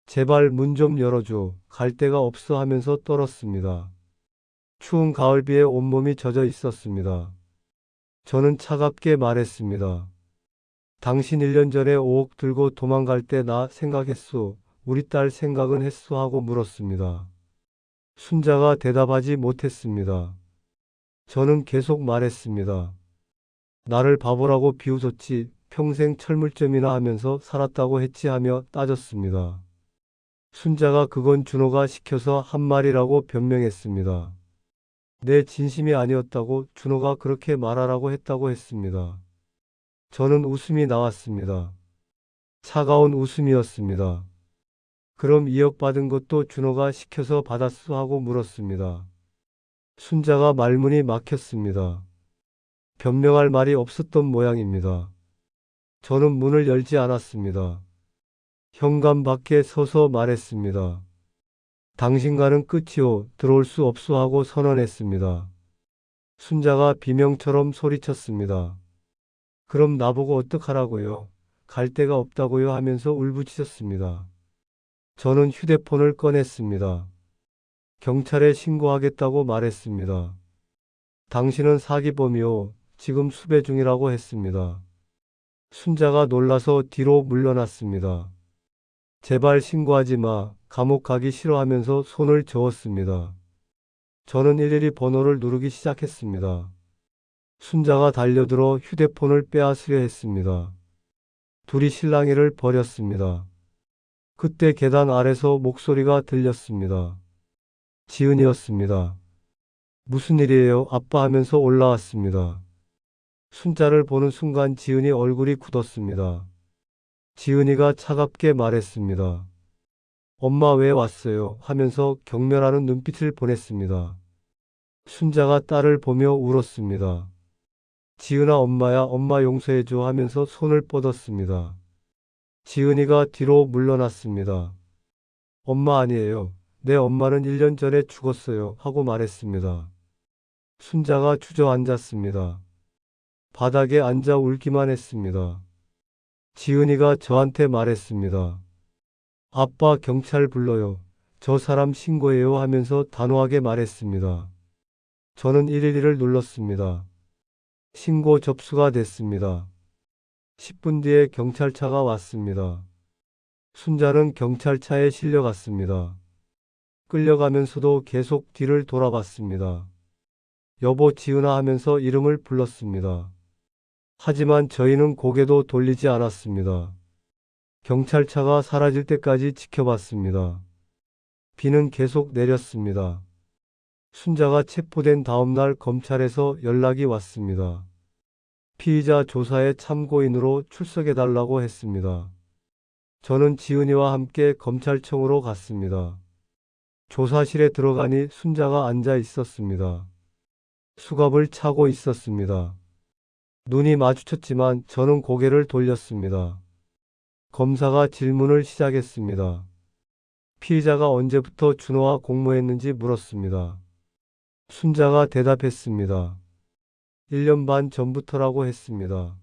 제발 문 좀 열어줘. 갈 데가 없어 하면서 떨었습니다. 추운 가을비에 온몸이 젖어 있었습니다. 저는 차갑게 말했습니다. 당신 1년 전에 5억 들고 도망갈 때 나 생각했소. 우리 딸 생각은 했소 하고 물었습니다. 순자가 대답하지 못했습니다. 저는 계속 말했습니다. 나를 바보라고 비웃었지, 평생 철물점이나 하면서 살았다고 했지 하며 따졌습니다. 순자가 그건 준호가 시켜서 한 말이라고 변명했습니다. 내 진심이 아니었다고, 준호가 그렇게 말하라고 했다고 했습니다. 저는 웃음이 나왔습니다. 차가운 웃음이었습니다. 그럼 2억 받은 것도 준호가 시켜서 받았어 하고 물었습니다. 순자가 말문이 막혔습니다. 변명할 말이 없었던 모양입니다. 저는 문을 열지 않았습니다. 현관 밖에 서서 말했습니다. 당신과는 끝이오. 들어올 수 없소 하고 선언했습니다. 순자가 비명처럼 소리쳤습니다. 그럼 나보고 어떡하라고요? 갈 데가 없다고요 하면서 울부짖었습니다. 저는 휴대폰을 꺼냈습니다. 경찰에 신고하겠다고 말했습니다. 당신은 사기범이오. 지금 수배 중이라고 했습니다. 순자가 놀라서 뒤로 물러났습니다. 제발 신고하지 마. 감옥 가기 싫어하면서 손을 저었습니다. 저는 일일이 번호를 누르기 시작했습니다. 순자가 달려들어 휴대폰을 빼앗으려 했습니다. 둘이 실랑이를 벌였습니다. 그때 계단 아래서 목소리가 들렸습니다. 지은이었습니다. 무슨 일이에요? 아빠 하면서 올라왔습니다. 순자를 보는 순간 지은이 얼굴이 굳었습니다. 지은이가 차갑게 말했습니다. 엄마 왜 왔어요? 하면서 경멸하는 눈빛을 보냈습니다. 순자가 딸을 보며 울었습니다. 지은아 엄마야 엄마 용서해줘 하면서 손을 뻗었습니다. 지은이가 뒤로 물러났습니다. 엄마 아니에요. 내 엄마는 1년 전에 죽었어요 하고 말했습니다. 순자가 주저앉았습니다. 바닥에 앉아 울기만 했습니다. 지은이가 저한테 말했습니다. 아빠 경찰 불러요. 저 사람 신고해요 하면서 단호하게 말했습니다. 저는 112를 눌렀습니다. 신고 접수가 됐습니다. 10분 뒤에 경찰차가 왔습니다. 순자는 경찰차에 실려갔습니다. 끌려가면서도 계속 뒤를 돌아봤습니다. 여보 지은아 하면서 이름을 불렀습니다. 하지만 저희는 고개도 돌리지 않았습니다. 경찰차가 사라질 때까지 지켜봤습니다. 비는 계속 내렸습니다. 순자가 체포된 다음 날 검찰에서 연락이 왔습니다. 피의자 조사에 참고인으로 출석해달라고 했습니다. 저는 지은이와 함께 검찰청으로 갔습니다. 조사실에 들어가니 순자가 앉아 있었습니다. 수갑을 차고 있었습니다. 눈이 마주쳤지만 저는 고개를 돌렸습니다. 검사가 질문을 시작했습니다. 피의자가 언제부터 준호와 공모했는지 물었습니다. 순자가 대답했습니다. 1년 반 전부터라고 했습니다.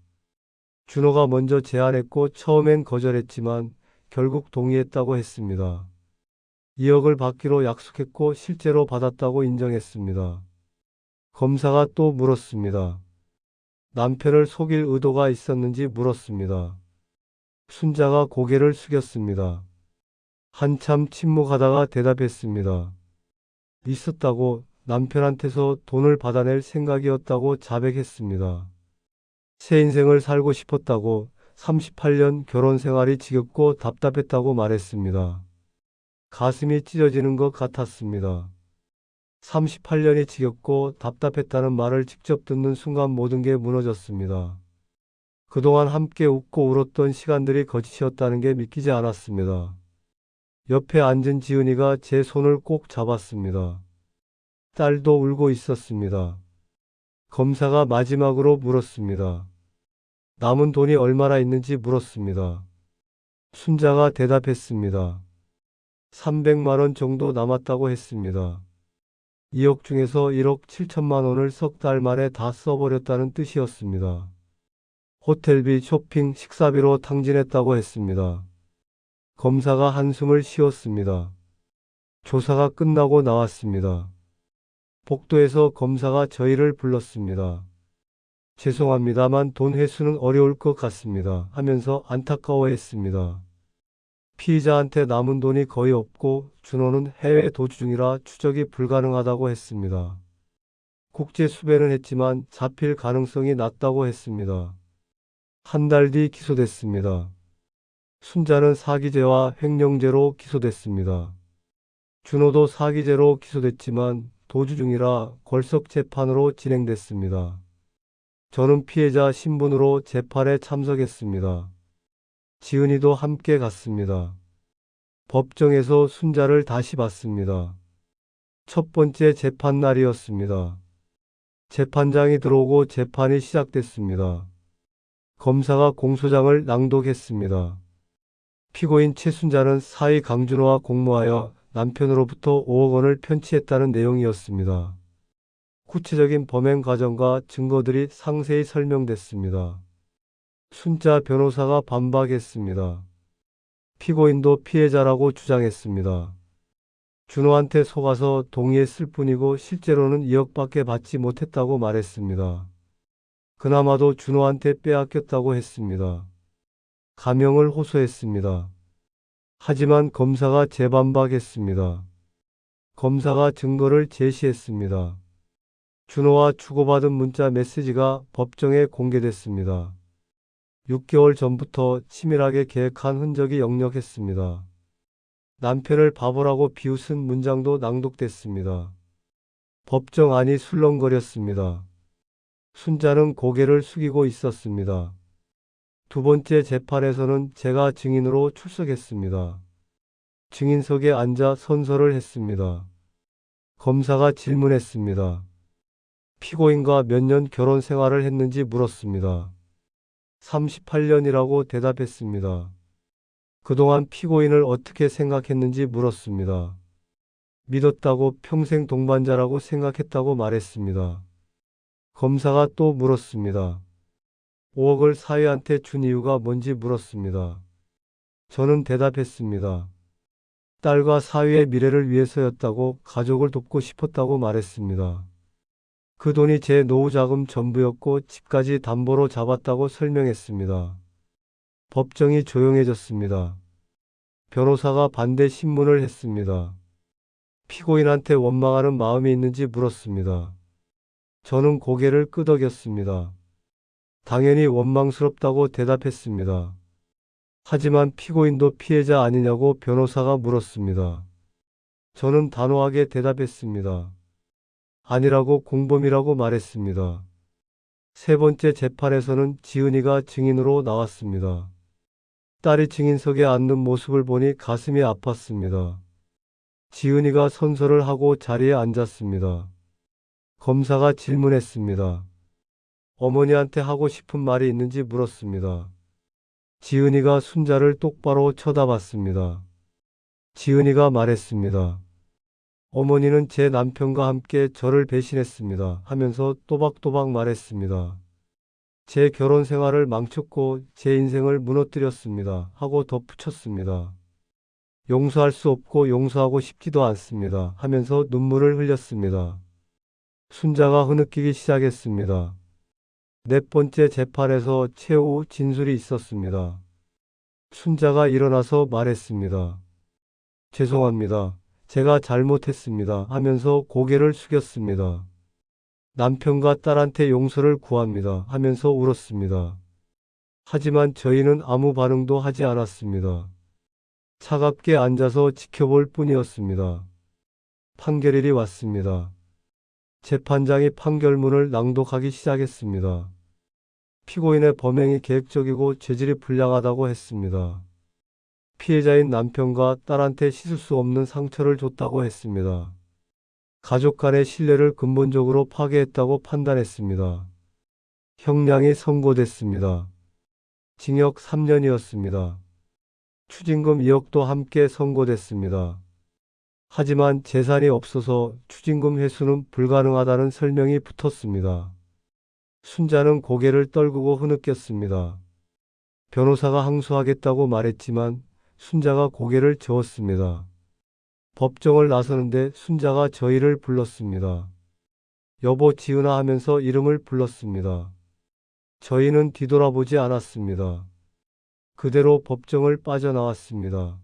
준호가 먼저 제안했고 처음엔 거절했지만 결국 동의했다고 했습니다. 2억을 받기로 약속했고 실제로 받았다고 인정했습니다. 검사가 또 물었습니다. 남편을 속일 의도가 있었는지 물었습니다. 순자가 고개를 숙였습니다. 한참 침묵하다가 대답했습니다. 있었다고 남편한테서 돈을 받아낼 생각이었다고 자백했습니다. 새 인생을 살고 싶었다고 38년 결혼 생활이 지겹고 답답했다고 말했습니다. 가슴이 찢어지는 것 같았습니다. 38년이 지겹고 답답했다는 말을 직접 듣는 순간 모든 게 무너졌습니다. 그동안 함께 웃고 울었던 시간들이 거짓이었다는 게 믿기지 않았습니다. 옆에 앉은 지은이가 제 손을 꼭 잡았습니다. 딸도 울고 있었습니다. 검사가 마지막으로 물었습니다. 남은 돈이 얼마나 있는지 물었습니다. 순자가 대답했습니다. 300만 원 정도 남았다고 했습니다. 2억 중에서 1억 7천만 원을 석 달 만에 다 써버렸다는 뜻이었습니다. 호텔비, 쇼핑, 식사비로 탕진했다고 했습니다. 검사가 한숨을 쉬었습니다. 조사가 끝나고 나왔습니다. 복도에서 검사가 저희를 불렀습니다. 죄송합니다만 돈 회수는 어려울 것 같습니다 하면서 안타까워했습니다. 피의자한테 남은 돈이 거의 없고 준호는 해외 도주 중이라 추적이 불가능하다고 했습니다. 국제 수배는 했지만 잡힐 가능성이 낮다고 했습니다. 한 달 뒤 기소됐습니다. 순자는 사기죄와 횡령죄로 기소됐습니다. 준호도 사기죄로 기소됐지만 도주 중이라 골석 재판으로 진행됐습니다. 저는 피해자 신분으로 재판에 참석했습니다. 지은이도 함께 갔습니다. 법정에서 순자를 다시 봤습니다. 첫 번째 재판 날이었습니다. 재판장이 들어오고 재판이 시작됐습니다. 검사가 공소장을 낭독했습니다. 피고인 최순자는 사위 강준호와 공모하여 남편으로부터 5억 원을 편취했다는 내용이었습니다. 구체적인 범행 과정과 증거들이 상세히 설명됐습니다. 순자 변호사가 반박했습니다. 피고인도 피해자라고 주장했습니다. 준호한테 속아서 동의했을 뿐이고 실제로는 2억밖에 받지 못했다고 말했습니다. 그나마도 준호한테 빼앗겼다고 했습니다. 감형을 호소했습니다. 하지만 검사가 재반박했습니다. 검사가 증거를 제시했습니다. 준호와 주고받은 문자 메시지가 법정에 공개됐습니다. 6개월 전부터 치밀하게 계획한 흔적이 역력했습니다. 남편을 바보라고 비웃은 문장도 낭독됐습니다. 법정 안이 술렁거렸습니다. 순자는 고개를 숙이고 있었습니다. 두 번째 재판에서는 제가 증인으로 출석했습니다. 증인석에 앉아 선서를 했습니다. 검사가 질문했습니다. 피고인과 몇 년 결혼 생활을 했는지 물었습니다. 38년이라고 대답했습니다. 그동안 피고인을 어떻게 생각했는지 물었습니다. 믿었다고 평생 동반자라고 생각했다고 말했습니다. 검사가 또 물었습니다. 5억을 사위한테 준 이유가 뭔지 물었습니다. 저는 대답했습니다. 딸과 사위의 미래를 위해서였다고 가족을 돕고 싶었다고 말했습니다. 그 돈이 제 노후자금 전부였고 집까지 담보로 잡았다고 설명했습니다. 법정이 조용해졌습니다. 변호사가 반대 신문을 했습니다. 피고인한테 원망하는 마음이 있는지 물었습니다. 저는 고개를 끄덕였습니다. 당연히 원망스럽다고 대답했습니다. 하지만 피고인도 피해자 아니냐고 변호사가 물었습니다. 저는 단호하게 대답했습니다. 아니라고 공범이라고 말했습니다. 세 번째 재판에서는 지은이가 증인으로 나왔습니다. 딸이 증인석에 앉는 모습을 보니 가슴이 아팠습니다. 지은이가 선서를 하고 자리에 앉았습니다. 검사가 질문했습니다. 어머니한테 하고 싶은 말이 있는지 물었습니다. 지은이가 순자를 똑바로 쳐다봤습니다. 지은이가 말했습니다. 어머니는 제 남편과 함께 저를 배신했습니다. 하면서 또박또박 말했습니다. 제 결혼 생활을 망쳤고 제 인생을 무너뜨렸습니다. 하고 덧붙였습니다. 용서할 수 없고 용서하고 싶지도 않습니다. 하면서 눈물을 흘렸습니다. 순자가 흐느끼기 시작했습니다. 네 번째 재판에서 최후 진술이 있었습니다. 순자가 일어나서 말했습니다. 죄송합니다. 제가 잘못했습니다. 하면서 고개를 숙였습니다. 남편과 딸한테 용서를 구합니다. 하면서 울었습니다. 하지만 저희는 아무 반응도 하지 않았습니다. 차갑게 앉아서 지켜볼 뿐이었습니다. 판결일이 왔습니다. 재판장이 판결문을 낭독하기 시작했습니다. 피고인의 범행이 계획적이고 죄질이 불량하다고 했습니다. 피해자인 남편과 딸한테 씻을 수 없는 상처를 줬다고 했습니다. 가족 간의 신뢰를 근본적으로 파괴했다고 판단했습니다. 형량이 선고됐습니다. 징역 3년이었습니다. 추징금 2억도 함께 선고됐습니다. 하지만 재산이 없어서 추징금 회수는 불가능하다는 설명이 붙었습니다. 순자는 고개를 떨구고 흐느꼈습니다. 변호사가 항소하겠다고 말했지만 순자가 고개를 저었습니다. 법정을 나서는데 순자가 저희를 불렀습니다. 여보 지은아 하면서 이름을 불렀습니다. 저희는 뒤돌아보지 않았습니다. 그대로 법정을 빠져나왔습니다.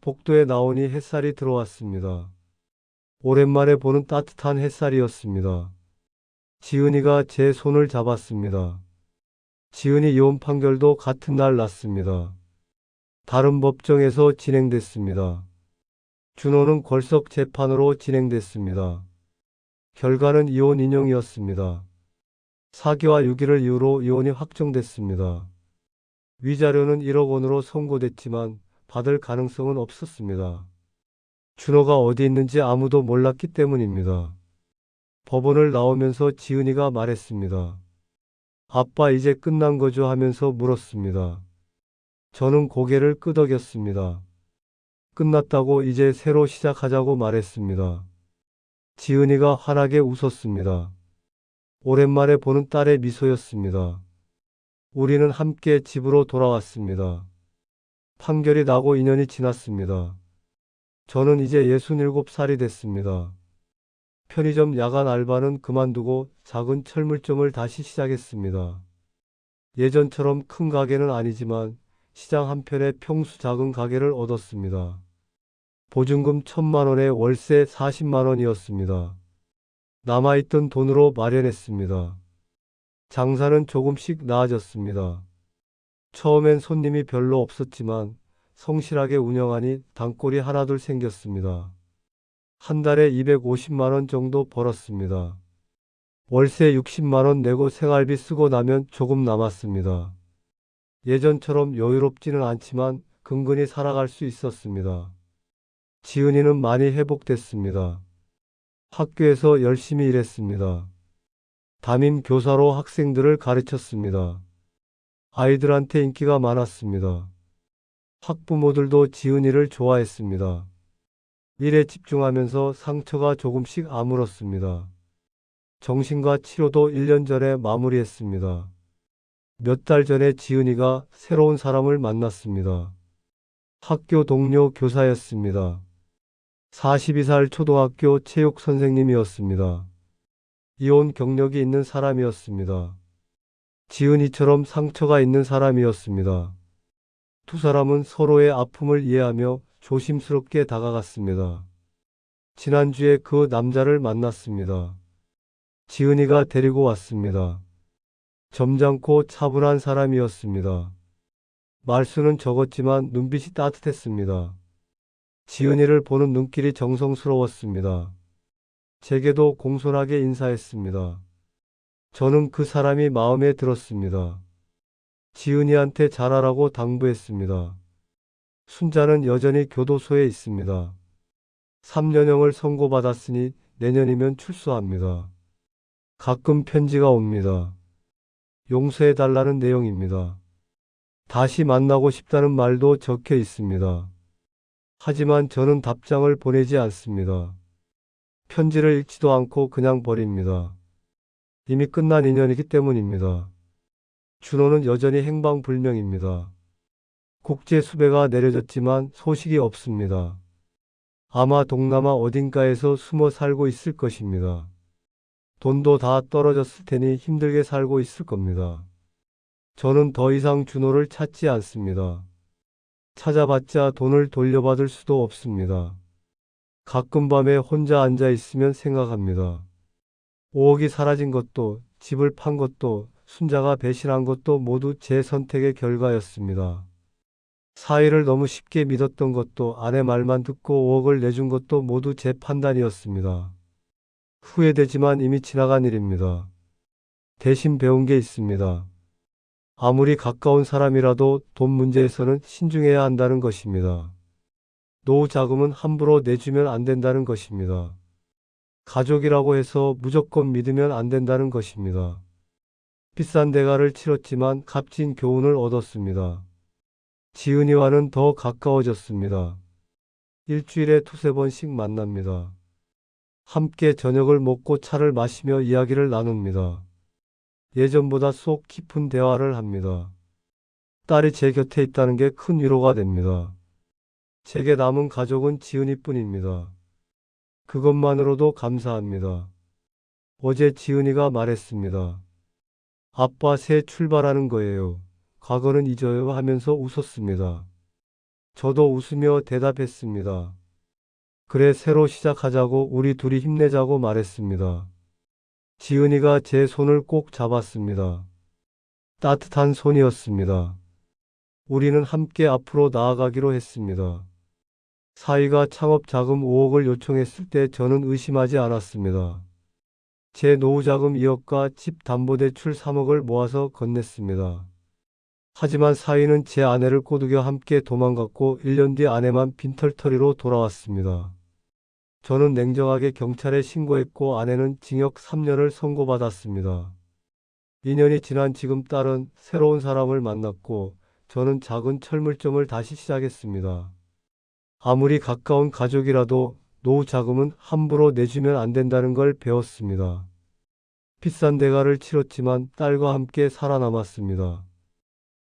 복도에 나오니 햇살이 들어왔습니다. 오랜만에 보는 따뜻한 햇살이었습니다. 지은이가 제 손을 잡았습니다. 지은이 이혼 판결도 같은 날 났습니다. 다른 법정에서 진행됐습니다. 준호는 골석 재판으로 진행됐습니다. 결과는 이혼 인용이었습니다. 4기와 6일을 이후로 이혼이 확정됐습니다. 위자료는 1억 원으로 선고됐지만 받을 가능성은 없었습니다. 준호가 어디 있는지 아무도 몰랐기 때문입니다. 법원을 나오면서 지은이가 말했습니다. 아빠 이제 끝난 거죠 하면서 물었습니다. 저는 고개를 끄덕였습니다. 끝났다고 이제 새로 시작하자고 말했습니다. 지은이가 환하게 웃었습니다. 오랜만에 보는 딸의 미소였습니다. 우리는 함께 집으로 돌아왔습니다. 판결이 나고 2년이 지났습니다. 저는 이제 67살이 됐습니다. 편의점 야간 알바는 그만두고 작은 철물점을 다시 시작했습니다. 예전처럼 큰 가게는 아니지만 시장 한편에 평수 작은 가게를 얻었습니다. 보증금 1,000만 원에 월세 40만 원이었습니다. 남아있던 돈으로 마련했습니다. 장사는 조금씩 나아졌습니다. 처음엔 손님이 별로 없었지만 성실하게 운영하니 단골이 하나둘 생겼습니다. 한 달에 250만 원 정도 벌었습니다. 월세 60만 원 내고 생활비 쓰고 나면 조금 남았습니다. 예전처럼 여유롭지는 않지만 근근히 살아갈 수 있었습니다. 지은이는 많이 회복됐습니다. 학교에서 열심히 일했습니다. 담임 교사로 학생들을 가르쳤습니다. 아이들한테 인기가 많았습니다. 학부모들도 지은이를 좋아했습니다. 일에 집중하면서 상처가 조금씩 아물었습니다. 정신과 치료도 1년 전에 마무리했습니다. 몇 달 전에 지은이가 새로운 사람을 만났습니다. 학교 동료 교사였습니다. 42살 초등학교 체육 선생님이었습니다. 이혼 경력이 있는 사람이었습니다. 지은이처럼 상처가 있는 사람이었습니다. 두 사람은 서로의 아픔을 이해하며 조심스럽게 다가갔습니다. 지난주에 그 남자를 만났습니다. 지은이가 데리고 왔습니다. 점잖고 차분한 사람이었습니다. 말수는 적었지만 눈빛이 따뜻했습니다. 지은이를 보는 눈길이 정성스러웠습니다. 제게도 공손하게 인사했습니다. 저는 그 사람이 마음에 들었습니다. 지은이한테 잘하라고 당부했습니다. 순자는 여전히 교도소에 있습니다. 3년형을 선고받았으니 내년이면 출소합니다. 가끔 편지가 옵니다. 용서해달라는 내용입니다. 다시 만나고 싶다는 말도 적혀 있습니다. 하지만 저는 답장을 보내지 않습니다. 편지를 읽지도 않고 그냥 버립니다. 이미 끝난 인연이기 때문입니다. 준호는 여전히 행방불명입니다. 국제 수배가 내려졌지만 소식이 없습니다. 아마 동남아 어딘가에서 숨어 살고 있을 것입니다. 돈도 다 떨어졌을 테니 힘들게 살고 있을 겁니다. 저는 더 이상 준호를 찾지 않습니다. 찾아봤자 돈을 돌려받을 수도 없습니다. 가끔 밤에 혼자 앉아 있으면 생각합니다. 5억이 사라진 것도, 집을 판 것도, 순자가 배신한 것도 모두 제 선택의 결과였습니다. 사위를 너무 쉽게 믿었던 것도, 아내 말만 듣고 5억을 내준 것도 모두 제 판단이었습니다. 후회되지만 이미 지나간 일입니다. 대신 배운 게 있습니다. 아무리 가까운 사람이라도 돈 문제에서는 신중해야 한다는 것입니다. 노후 자금은 함부로 내주면 안 된다는 것입니다. 가족이라고 해서 무조건 믿으면 안 된다는 것입니다. 비싼 대가를 치렀지만 값진 교훈을 얻었습니다. 지은이와는 더 가까워졌습니다. 일주일에 2~3번씩 만납니다. 함께 저녁을 먹고 차를 마시며 이야기를 나눕니다. 예전보다 속 깊은 대화를 합니다. 딸이 제 곁에 있다는 게 큰 위로가 됩니다. 제게 남은 가족은 지은이뿐입니다. 그것만으로도 감사합니다. 어제 지은이가 말했습니다. 아빠 새 출발하는 거예요. 과거는 잊어요 하면서 웃었습니다. 저도 웃으며 대답했습니다. 그래 새로 시작하자고 우리 둘이 힘내자고 말했습니다. 지은이가 제 손을 꼭 잡았습니다. 따뜻한 손이었습니다. 우리는 함께 앞으로 나아가기로 했습니다. 사위가 창업 자금 5억을 요청했을 때 저는 의심하지 않았습니다. 제 노후자금 2억과 집 담보대출 3억을 모아서 건넸습니다. 하지만 사위는 제 아내를 꼬드겨 함께 도망갔고 1년 뒤 아내만 빈털터리로 돌아왔습니다. 저는 냉정하게 경찰에 신고했고 아내는 징역 3년을 선고받았습니다. 2년이 지난 지금 딸은 새로운 사람을 만났고 저는 작은 철물점을 다시 시작했습니다. 아무리 가까운 가족이라도 노후 자금은 함부로 내주면 안 된다는 걸 배웠습니다. 비싼 대가를 치렀지만 딸과 함께 살아남았습니다.